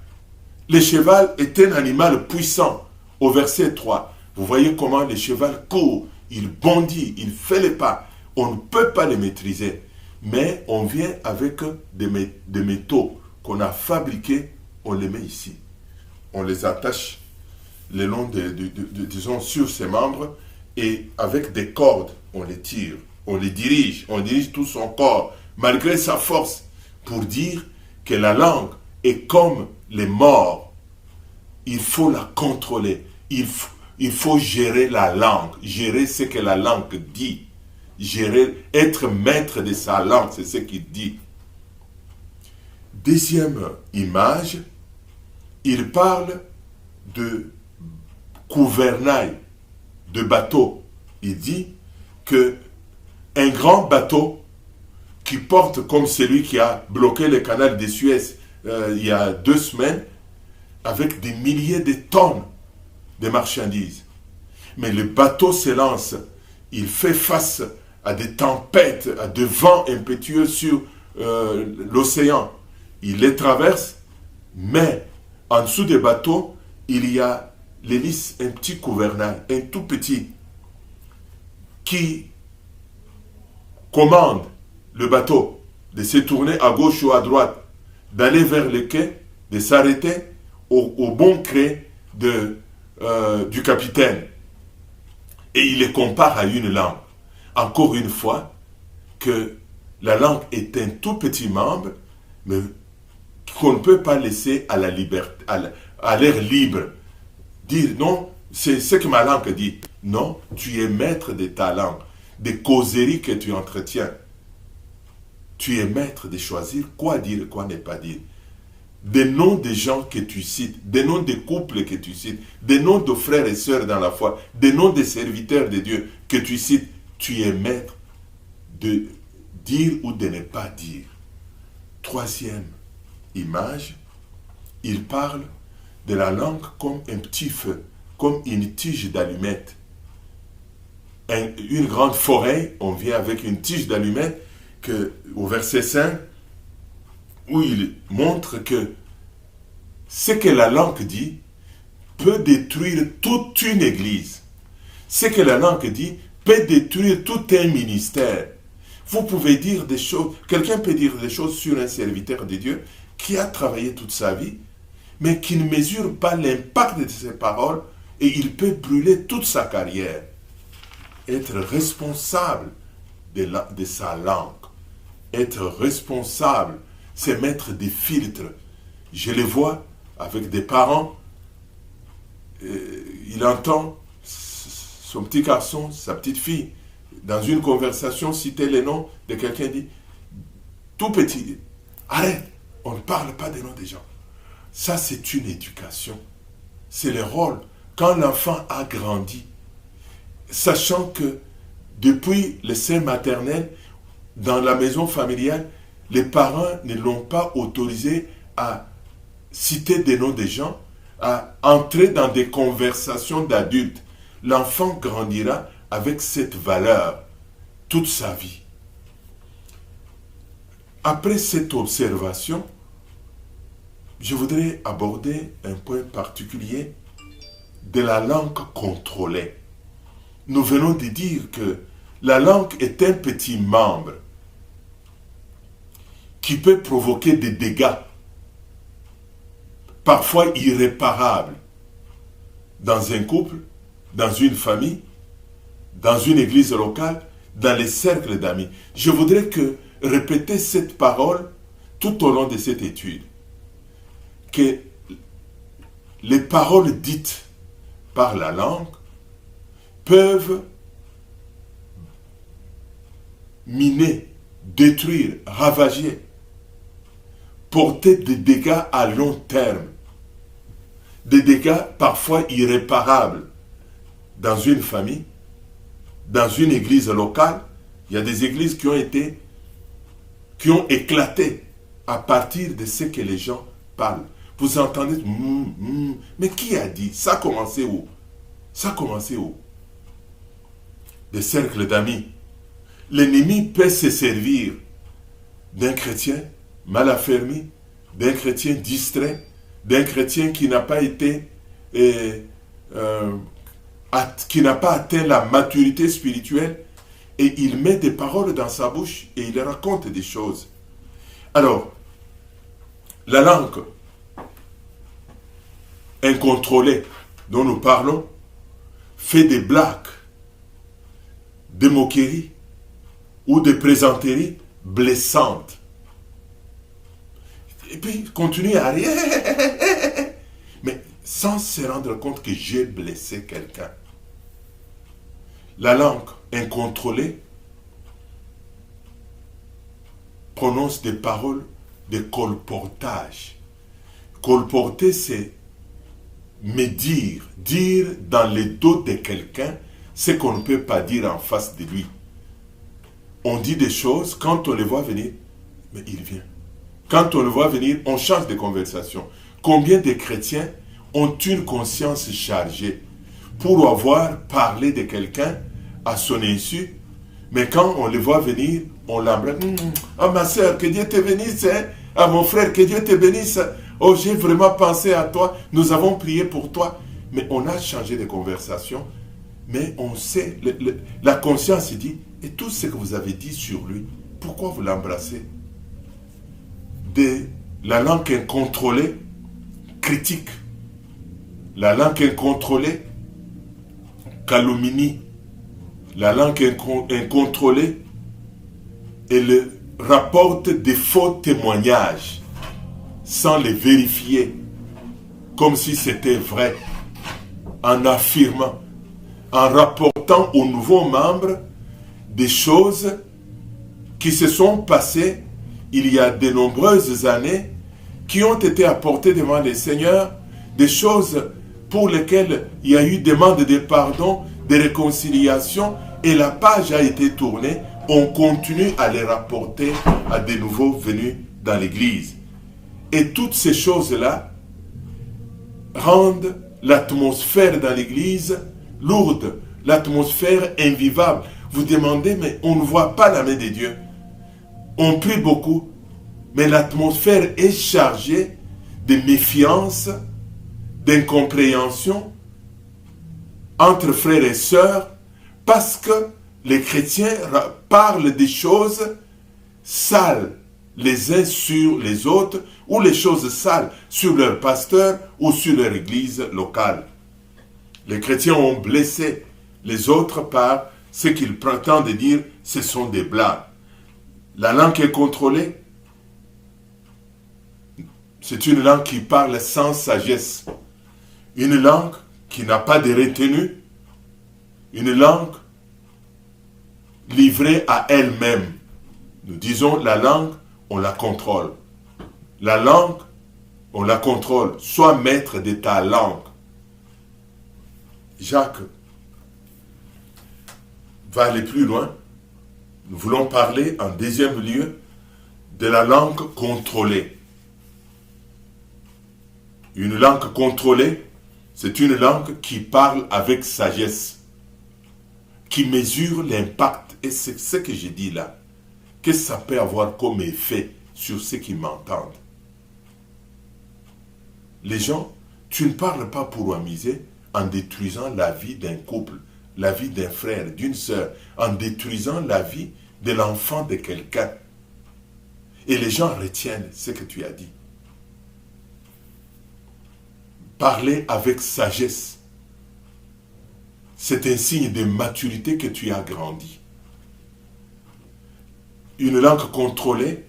Speaker 2: Le cheval est un animal puissant. Au verset 3, vous voyez comment le cheval court, il bondit, il fait les pas. On ne peut pas le maîtriser. Mais on vient avec des métaux qu'on a fabriqués, on les met ici. On les attache le long disons, sur ses membres, et avec des cordes, on les tire, on dirige tout son corps, malgré sa force, pour dire que la langue est comme les morts. Il faut la contrôler, il faut gérer la langue, gérer ce que la langue dit, être maître de sa langue, c'est ce qu'il dit. Deuxième image, il parle de gouvernail, de bateau. Il dit que un grand bateau qui porte comme celui qui a bloqué le canal de Suez il y a 2 semaines, avec des milliers de tonnes de marchandises. Mais le bateau se lance, il fait face à des tempêtes, à des vents impétueux sur l'océan. Il les traverse, mais en dessous des bateaux, il y a l'hélice, un petit gouvernail, un tout petit, qui commande le bateau de se tourner à gauche ou à droite, d'aller vers le quai, de s'arrêter au bon gré du capitaine. Et il les compare à une langue. Encore une fois, que la langue est un tout petit membre, mais qu'on ne peut pas laisser à la liberté, à l'air libre. Dire non, c'est ce que ma langue dit. Non, tu es maître de ta langue, des causeries que tu entretiens. Tu es maître de choisir quoi dire et quoi ne pas dire. Des noms des gens que tu cites, des noms des couples que tu cites, des noms de frères et sœurs dans la foi, des noms des serviteurs de Dieu que tu cites, tu es maître de dire ou de ne pas dire. Troisième image, il parle de la langue comme un petit feu, comme une tige d'allumette. Une grande forêt, on vient avec une tige d'allumette, au verset 5, où il montre que ce que la langue dit peut détruire toute une église. Ce que la langue dit peut détruire tout un ministère. Vous pouvez dire des choses, quelqu'un peut dire des choses sur un serviteur de Dieu qui a travaillé toute sa vie, mais qui ne mesure pas l'impact de ses paroles, et il peut brûler toute sa carrière. Être responsable de sa langue, être responsable, c'est mettre des filtres. Je les vois avec des parents, il entend son petit garçon, sa petite fille, dans une conversation, citer les noms de quelqu'un, dit, tout petit, arrête, on ne parle pas des noms des gens. Ça, c'est une éducation c'est le rôle. Quand l'enfant a grandi, sachant que depuis le sein maternel, dans la maison familiale, les parents ne l'ont pas autorisé à citer des noms des gens, à entrer dans des conversations d'adultes. L'enfant grandira avec cette valeur toute sa vie. Après cette observation, je voudrais aborder un point particulier de la langue contrôlée. Nous venons de dire que la langue est un petit membre qui peut provoquer des dégâts, parfois irréparables, dans un couple, dans une famille, dans une église locale, dans les cercles d'amis. Je voudrais répéter cette parole tout au long de cette étude. Que les paroles dites par la langue peuvent miner, détruire, ravager, porter des dégâts à long terme, des dégâts parfois irréparables dans une famille, dans une église locale. Il y a des églises qui ont éclaté à partir de ce que les gens parlent. Vous entendez, mais qui a dit? Ça a commencé où? Ça a commencé où? Des cercles d'amis. L'ennemi peut se servir d'un chrétien mal affermi, d'un chrétien distrait, d'un chrétien qui n'a pas été, qui n'a pas atteint la maturité spirituelle, et il met des paroles dans sa bouche et il raconte des choses. Alors, la langue incontrôlée dont nous parlons fait des blagues, des moqueries ou des plaisanteries blessantes. Et puis, continue à rire, mais sans se rendre compte que j'ai blessé quelqu'un. La langue incontrôlée prononce des paroles de colportage. Colporter, c'est dire dans le dos de quelqu'un ce qu'on ne peut pas dire en face de lui. On dit des choses, quand on les voit venir, mais il vient. Quand on le voit venir, on change de conversation. Combien de chrétiens ont une conscience chargée pour avoir parlé de quelqu'un à son insu, mais quand on le voit venir, on l'embrasse. Ah, ma soeur, que Dieu te bénisse. Hein? Ah, mon frère, que Dieu te bénisse. Oh, j'ai vraiment pensé à toi. Nous avons prié pour toi. Mais on a changé de conversation. Mais on sait, la conscience dit, et tout ce que vous avez dit sur lui, pourquoi vous l'embrassez? La langue incontrôlée, critique. La langue incontrôlée, calomnie. La langue incontrôlée, elle rapporte des faux témoignages sans les vérifier, comme si c'était vrai, en affirmant, en rapportant aux nouveaux membres des choses qui se sont passées il y a de nombreuses années, qui ont été apportées devant le Seigneur, des choses pour lesquelles il y a eu demande de pardon, de réconciliation, et la page a été tournée. On continue à les rapporter à des nouveaux venus dans l'Église. Et toutes ces choses-là rendent l'atmosphère dans l'Église lourde, l'atmosphère invivable. Vous demandez, mais on ne voit pas la main de Dieu. On prie beaucoup, mais l'atmosphère est chargée de méfiance, d'incompréhension entre frères et sœurs, parce que les chrétiens parlent des choses sales les uns sur les autres, ou les choses sales sur leur pasteur ou sur leur église locale. Les chrétiens ont blessé les autres par ce qu'ils prétendent dire, ce sont des blagues. La langue est contrôlée. C'est une langue qui parle sans sagesse. Une langue qui n'a pas de retenue. Une langue livrée à elle-même. Nous disons la langue, on la contrôle. La langue, on la contrôle. Sois maître de ta langue. Jacques va aller plus loin. Nous voulons parler en deuxième lieu de la langue contrôlée. Une langue contrôlée, c'est une langue qui parle avec sagesse, qui mesure l'impact. Et c'est ce que je dis là. Qu'est-ce que ça peut avoir comme effet sur ceux qui m'entendent? Les gens, tu ne parles pas pour amuser en détruisant la vie d'un couple, la vie d'un frère, d'une sœur, en détruisant la vie de l'enfant de quelqu'un. Et les gens retiennent ce que tu as dit. Parler avec sagesse, c'est un signe de maturité que tu as grandi. Une langue contrôlée,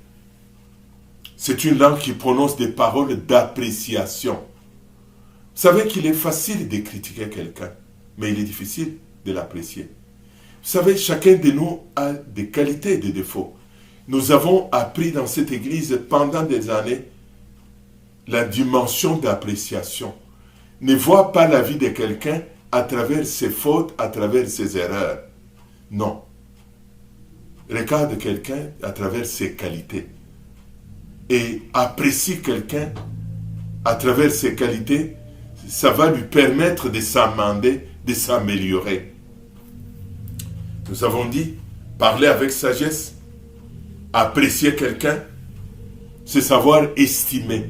Speaker 2: c'est une langue qui prononce des paroles d'appréciation. Vous savez qu'il est facile de critiquer quelqu'un, mais il est difficile de l'apprécier. Vous savez, chacun de nous a des qualités et des défauts. Nous avons appris dans cette église pendant des années la dimension d'appréciation. Ne vois pas la vie de quelqu'un à travers ses fautes, à travers ses erreurs. Non. Regarde quelqu'un à travers ses qualités. Et apprécie quelqu'un à travers ses qualités, ça va lui permettre de s'amender, de s'améliorer. Nous avons dit, parler avec sagesse, apprécier quelqu'un, c'est savoir estimer.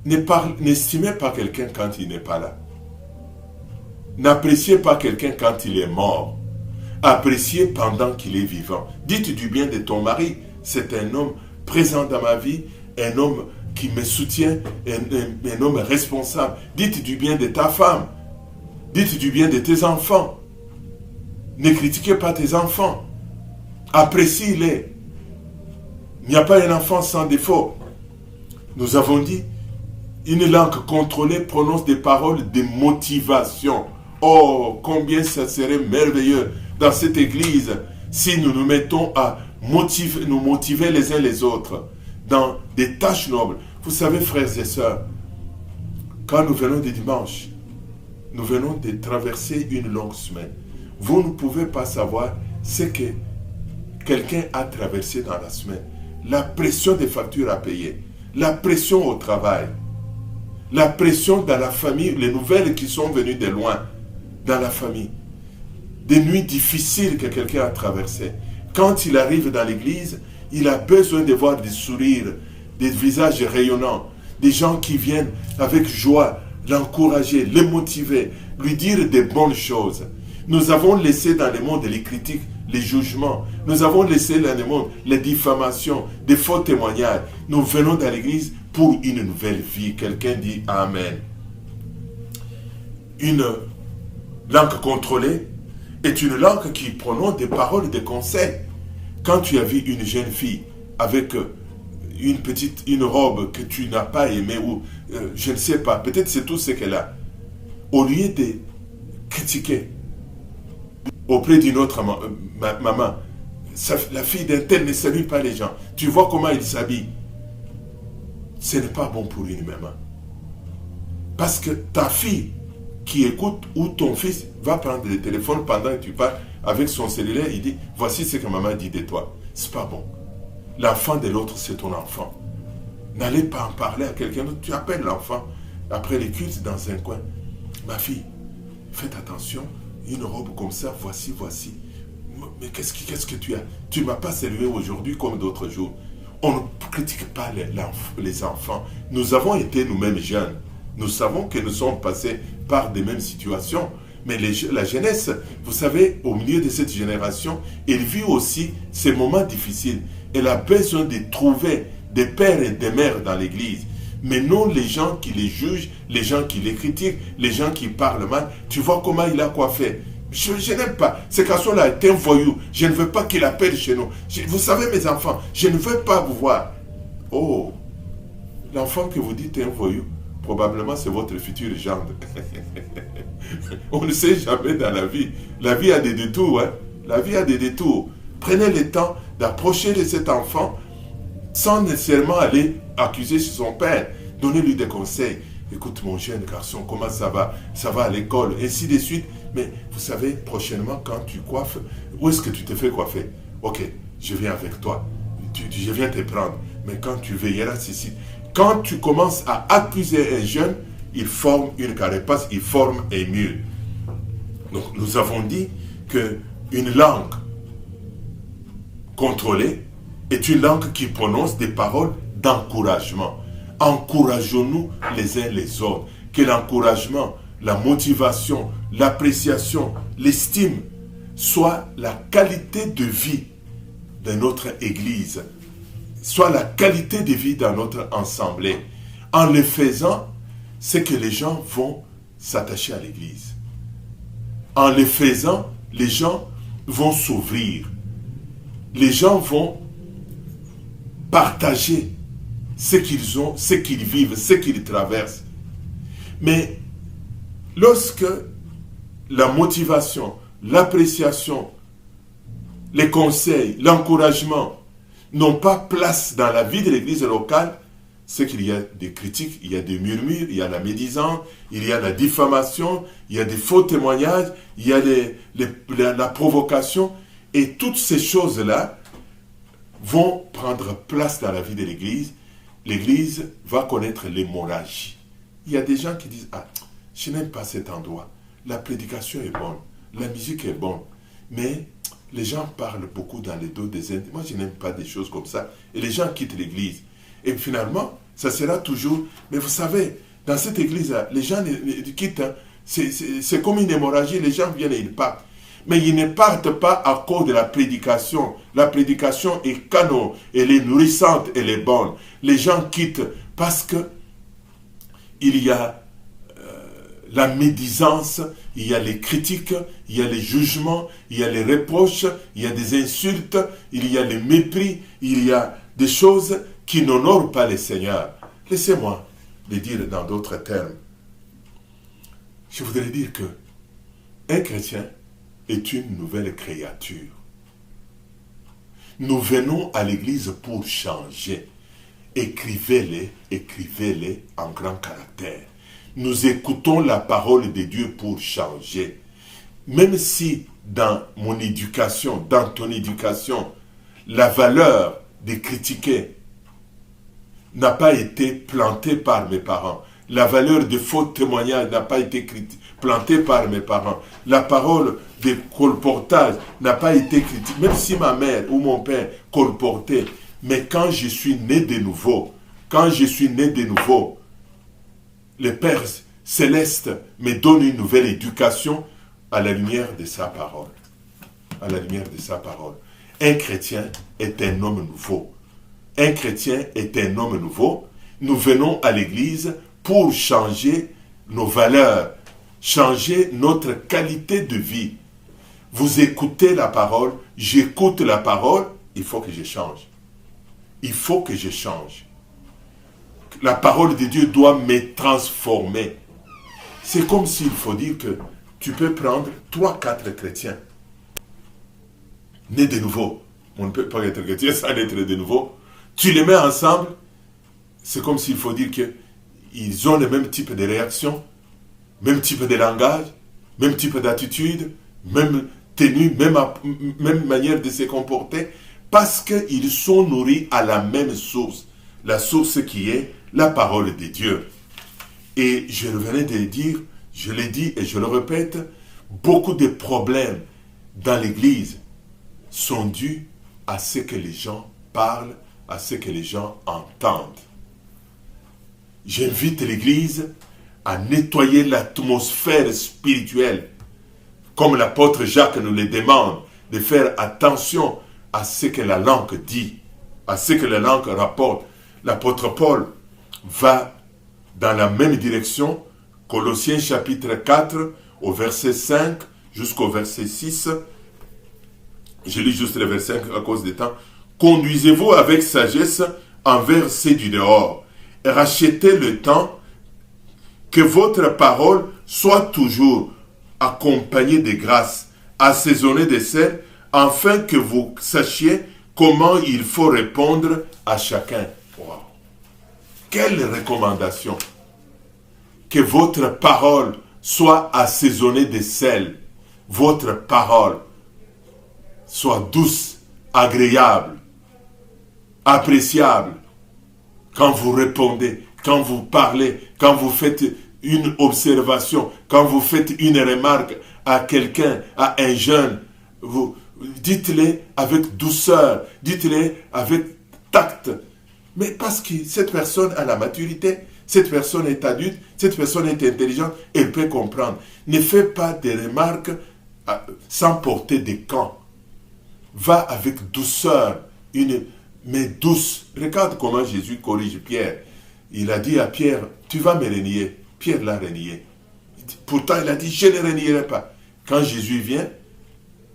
Speaker 2: N'estimez pas quelqu'un quand il n'est pas là. N'appréciez pas quelqu'un quand il est mort. Appréciez pendant qu'il est vivant. Dites du bien de ton mari, c'est un homme présent dans ma vie, un homme qui me soutient, un homme responsable. Dites du bien de ta femme. Dites du bien de tes enfants. Ne critiquez pas tes enfants. Apprécie-les. Il n'y a pas un enfant sans défaut. Nous avons dit, une langue contrôlée prononce des paroles de motivation. Oh, combien ça serait merveilleux dans cette église si nous nous mettons à nous motiver les uns les autres dans des tâches nobles. Vous savez, frères et sœurs, quand nous venons du dimanche, nous venons de traverser une longue semaine. Vous ne pouvez pas savoir ce que quelqu'un a traversé dans la semaine. La pression des factures à payer, la pression au travail, la pression dans la famille, les nouvelles qui sont venues de loin dans la famille, des nuits difficiles que quelqu'un a traversées. Quand il arrive dans l'église, il a besoin de voir des sourires, des visages rayonnants, des gens qui viennent avec joie l'encourager, le motiver, lui dire des bonnes choses. Nous avons laissé dans le monde les critiques, les jugements. Nous avons laissé dans le monde les diffamations, des faux témoignages. Nous venons dans l'église pour une nouvelle vie. Quelqu'un dit Amen. Une langue contrôlée est une langue qui prononce des paroles de conseil. Quand tu as vu une jeune fille avec une robe que tu n'as pas aimée ou je ne sais pas, peut-être c'est tout ce qu'elle a, au lieu de critiquer auprès d'une autre maman, la fille d'un tel ne salue pas les gens, tu vois comment il s'habille, ce n'est pas bon pour une maman. Parce que ta fille qui écoute ou ton fils va prendre le téléphone pendant que tu parles avec son cellulaire, il dit voici ce que maman dit de toi. C'est pas bon. L'enfant de l'autre, c'est ton enfant. N'allez pas en parler à quelqu'un d'autre. Tu appelles l'enfant après les cultes dans un coin. Ma fille, faites attention, une robe comme ça, voici. Mais qu'est-ce que tu as? Tu ne m'as pas salué aujourd'hui comme d'autres jours. On ne critique pas les enfants. Nous avons été nous-mêmes jeunes. Nous savons que nous sommes passés par des mêmes situations. Mais la jeunesse, vous savez, au milieu de cette génération, elle vit aussi ces moments difficiles. Elle a besoin de trouver des pères et des mères dans l'église. Mais non les gens qui les jugent, les gens qui les critiquent, les gens qui parlent mal. Tu vois comment il a coiffé. Je n'aime pas. Ce garçon-là est un voyou. Je ne veux pas qu'il appelle chez nous. Vous savez, mes enfants, je ne veux pas vous voir. Oh, l'enfant que vous dites est un voyou, probablement c'est votre futur gendre. On ne sait jamais dans la vie. La vie a des détours. Hein? La vie a des détours. Prenez le temps d'approcher de cet enfant sans nécessairement aller accuser son père. Donnez-lui des conseils. écoute mon jeune garçon, comment ça va? Ça va à l'école, ainsi de suite. Mais vous savez, prochainement, quand tu coiffes, où est-ce que tu te fais coiffer? Ok, je viens avec toi. Je viens te prendre. Mais quand tu veilleras ici, quand tu commences à accuser un jeune, il forme une carapace, il forme un mur. Donc nous avons dit qu'une langue contrôlée est une langue qui prononce des paroles d'encouragement. Encourageons-nous les uns les autres. Que l'encouragement, la motivation, l'appréciation, l'estime soit la qualité de vie de notre Église, soit la qualité de vie dans notre assemblée. En le faisant, c'est que les gens vont s'attacher à l'Église. En le faisant, les gens vont s'ouvrir. Les gens vont partager ce qu'ils ont, ce qu'ils vivent, ce qu'ils traversent. Mais lorsque la motivation, l'appréciation, les conseils, l'encouragement n'ont pas place dans la vie de l'église locale, c'est qu'il y a des critiques, il y a des murmures, il y a la médisance, il y a la diffamation, il y a des faux témoignages, il y a la provocation, et toutes ces choses-là vont prendre place dans la vie de l'église. L'église va connaître l'hémorragie. Il y a des gens qui disent, ah, je n'aime pas cet endroit, la prédication est bonne, la musique est bonne, mais les gens parlent beaucoup dans les dos des Indes. Moi, je n'aime pas des choses comme ça. Et les gens quittent l'église. Et finalement, ça sera toujours... Mais vous savez, dans cette église-là, les gens quittent. Hein, c'est comme une hémorragie. Les gens viennent et ils partent. Mais ils ne partent pas à cause de la prédication. La prédication est canon. Elle est nourrissante. Elle est bonne. Les gens quittent parce que il y a la médisance, il y a les critiques, il y a les jugements, il y a les reproches, il y a des insultes, il y a les mépris, il y a des choses qui n'honorent pas le Seigneur. Laissez-moi le dire dans d'autres termes. Je voudrais dire que un chrétien est une nouvelle créature. Nous venons à l'église pour changer. Écrivez-les en grand caractère. Nous écoutons la parole de Dieu pour changer. Même si dans mon éducation, dans ton éducation, la valeur de critiquer n'a pas été plantée par mes parents, la valeur de faux témoignages n'a pas été plantée par mes parents, la parole de colportage n'a pas été critiquée, même si ma mère ou mon père colportaient, mais quand je suis né de nouveau, le Père Céleste me donne une nouvelle éducation à la lumière de sa parole. À la lumière de sa parole. Un chrétien est un homme nouveau. Un chrétien est un homme nouveau. Nous venons à l'église pour changer nos valeurs, changer notre qualité de vie. Vous écoutez la parole, j'écoute la parole, il faut que je change. Il faut que je change. La parole de Dieu doit me transformer. C'est comme s'il faut dire que tu peux prendre 3-4 chrétiens nés de nouveau. On ne peut pas être chrétien sans être de nouveau. Tu les mets ensemble, c'est comme s'il faut dire qu'ils ont le même type de réaction, même type de langage, même type d'attitude, même tenue, même manière de se comporter, parce qu'ils sont nourris à la même source. La source qui est la parole de Dieu. Et je venais de le dire, je l'ai dit et je le répète, beaucoup de problèmes dans l'église sont dus à ce que les gens parlent, à ce que les gens entendent. J'invite l'église à nettoyer l'atmosphère spirituelle, comme l'apôtre Jacques nous le demande, de faire attention à ce que la langue dit, à ce que la langue rapporte. L'apôtre Paul va dans la même direction, Colossiens chapitre 4, au verset 5 jusqu'au verset 6. Je lis juste le verset 5 à cause du temps. Conduisez-vous avec sagesse envers ceux du dehors, et rachetez le temps, que votre parole soit toujours accompagnée de grâce, assaisonnée de sel, afin que vous sachiez comment il faut répondre à chacun. Wow. Quelle recommandation! que votre parole soit assaisonnée de sel. Votre parole soit douce, agréable, appréciable. Quand vous répondez, quand vous parlez, quand vous faites une observation, quand vous faites une remarque à quelqu'un, à un jeune, vous dites-le avec douceur, dites-le avec tact. Mais parce que cette personne a la maturité, cette personne est adulte, cette personne est intelligente, elle peut comprendre. Ne fais pas des remarques sans porter des camps. Va avec douceur, une main douce. Regarde comment Jésus corrige Pierre. Il a dit à Pierre, tu vas me renier. Pierre l'a renié. Pourtant, il a dit, je ne renierai pas. Quand Jésus vient,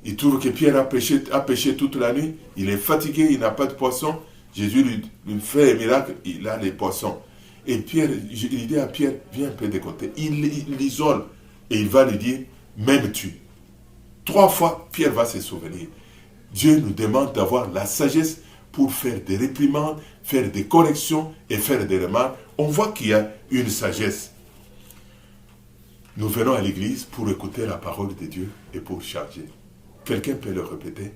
Speaker 2: il trouve que Pierre a péché toute la nuit. Il est fatigué, il n'a pas de poisson. Jésus lui fait un miracle, il a les poissons. Et Pierre, il dit à Pierre, viens un peu de côté. Il l'isole et il va lui dire, m'aimes-tu? 3 fois, Pierre va se souvenir. Dieu nous demande d'avoir la sagesse pour faire des réprimandes, faire des corrections et faire des remarques. On voit qu'il y a une sagesse. Nous venons à l'église pour écouter la parole de Dieu et pour changer. Quelqu'un peut le répéter?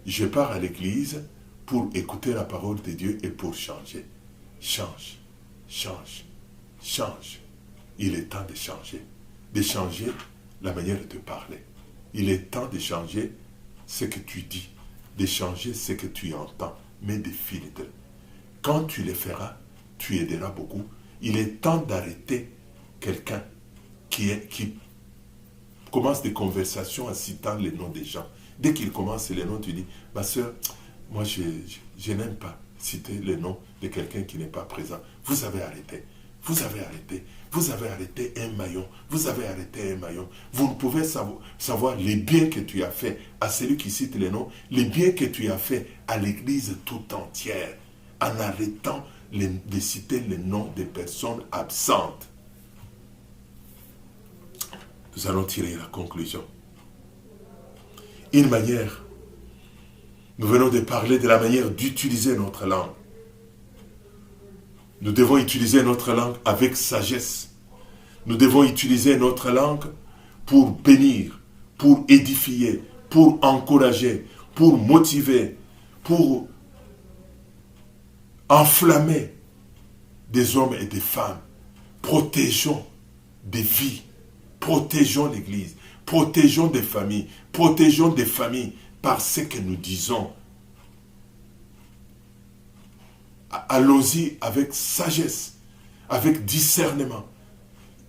Speaker 2: Je pars à l'église pour écouter la parole de Dieu et pour changer. Change, change, change. Il est temps de changer la manière de parler. Il est temps de changer ce que tu dis, de changer ce que tu entends, mais de filtres. Quand tu le feras, tu aideras beaucoup. Il est temps d'arrêter quelqu'un qui commence des conversations en citant les noms des gens. Dès qu'il commence les noms, tu dis, ma soeur, moi je n'aime pas citer le nom de quelqu'un qui n'est pas présent. Vous avez arrêté. Vous avez arrêté. Vous avez arrêté un maillon. Vous avez arrêté un maillon. Vous ne pouvez savoir les biens que tu as fait à celui qui cite les noms, les biens que tu as fait à l'église tout entière, en arrêtant de citer les noms des personnes absentes. Nous allons tirer la conclusion. Une manière, nous venons de parler de la manière d'utiliser notre langue. Nous devons utiliser notre langue avec sagesse. Nous devons utiliser notre langue pour bénir, pour édifier, pour encourager, pour motiver, pour enflammer des hommes et des femmes. Protégeons des vies, protégeons l'Église, protégeons des familles par ce que nous disons. Allons-y avec sagesse, avec discernement.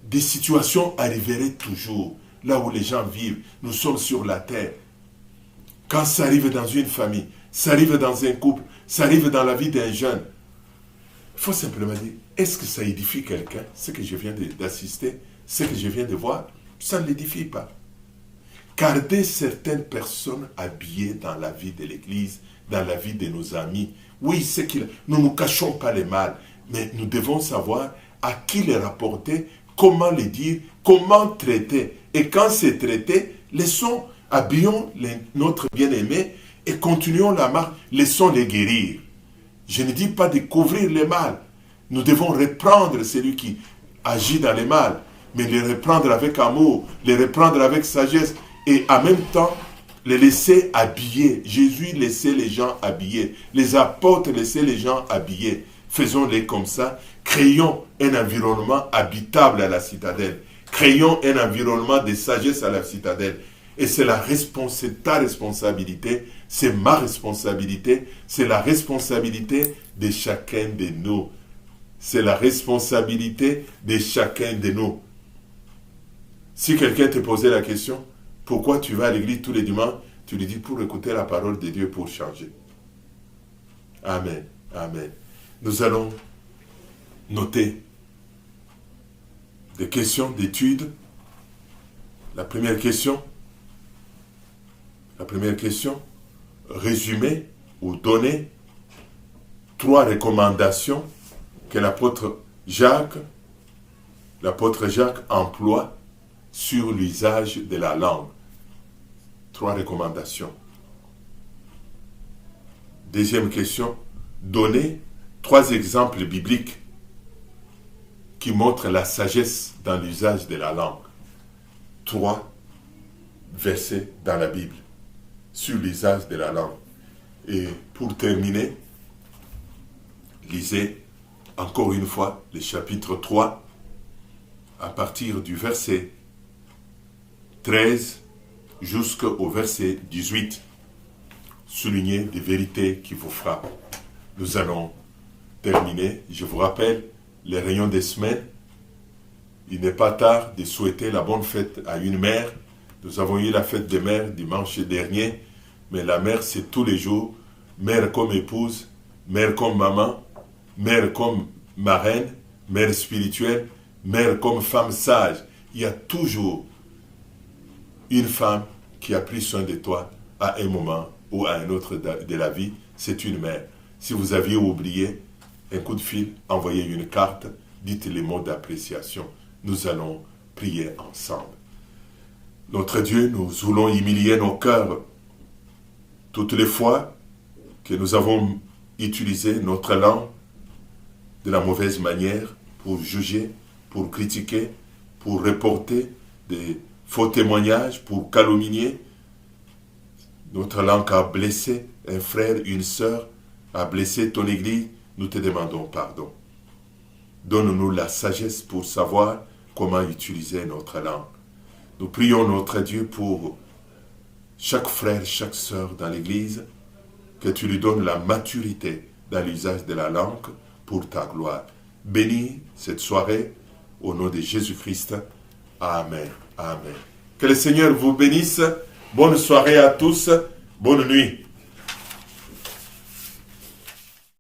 Speaker 2: Des situations arriveraient toujours, là où les gens vivent. Nous sommes sur la terre. Quand ça arrive dans une famille, ça arrive dans un couple, ça arrive dans la vie d'un jeune, il faut simplement dire, est-ce que ça édifie quelqu'un? Ce que je viens d'assister, ce que je viens de voir, ça ne l'édifie pas. Garder certaines personnes habillées dans la vie de l'Église, dans la vie de nos amis. Oui, c'est qu'il nous ne cachons pas les mal, mais nous devons savoir à qui les rapporter, comment les dire, comment traiter. Et quand c'est traité, habillons notre bien-aimé et continuons la marche, laissons les guérir. Je ne dis pas de couvrir le mal. Nous devons reprendre celui qui agit dans le mal, mais les reprendre avec amour, les reprendre avec sagesse et en même temps les laisser habillés. Jésus laissait les gens habillés. Les apôtres laissaient les gens habillés. Faisons-les comme ça. Créons un environnement habitable à la citadelle. Créons un environnement de sagesse à la citadelle. Et c'est ta responsabilité, c'est ma responsabilité, c'est la responsabilité de chacun de nous. C'est la responsabilité de chacun de nous. Si quelqu'un te posait la question, pourquoi tu vas à l'église tous les dimanches? Tu lui dis pour écouter la parole de Dieu pour changer. Amen. Amen. Nous allons noter des questions d'études. La première question, résumer ou donner 3 recommandations que l'apôtre Jacques emploie sur l'usage de la langue. 3 recommandations. Deuxième question, donner 3 exemples bibliques qui montrent la sagesse dans l'usage de la langue. 3 versets dans la Bible sur l'usage de la langue. Et pour terminer, lisez encore une fois le chapitre 3 à partir du verset 13 jusqu'au verset 18. Soulignez des vérités qui vous frappent. Nous allons terminer. Je vous rappelle les réunions des semaines. Il n'est pas tard de souhaiter la bonne fête à une mère. Nous avons eu la fête des mères dimanche dernier, mais la mère c'est tous les jours. Mère comme épouse, mère comme maman, mère comme marraine, mère spirituelle, mère comme femme sage. Il y a toujours une femme qui a pris soin de toi à un moment ou à un autre de la vie. C'est une mère. Si vous aviez oublié, un coup de fil, envoyez une carte, dites les mots d'appréciation. Nous allons prier ensemble. Notre Dieu, nous voulons humilier nos cœurs toutes les fois que nous avons utilisé notre langue de la mauvaise manière pour juger, pour critiquer, pour reporter des faux témoignages, pour calomnier. Notre langue a blessé un frère, une sœur, a blessé ton Église. Nous te demandons pardon. Donne-nous la sagesse pour savoir comment utiliser notre langue. Nous prions notre Dieu pour chaque frère, chaque sœur dans l'Église, que tu lui donnes la maturité dans l'usage de la langue pour ta gloire. Bénis cette soirée au nom de Jésus-Christ. Amen. Amen. Que le Seigneur vous bénisse. Bonne soirée à tous. Bonne nuit.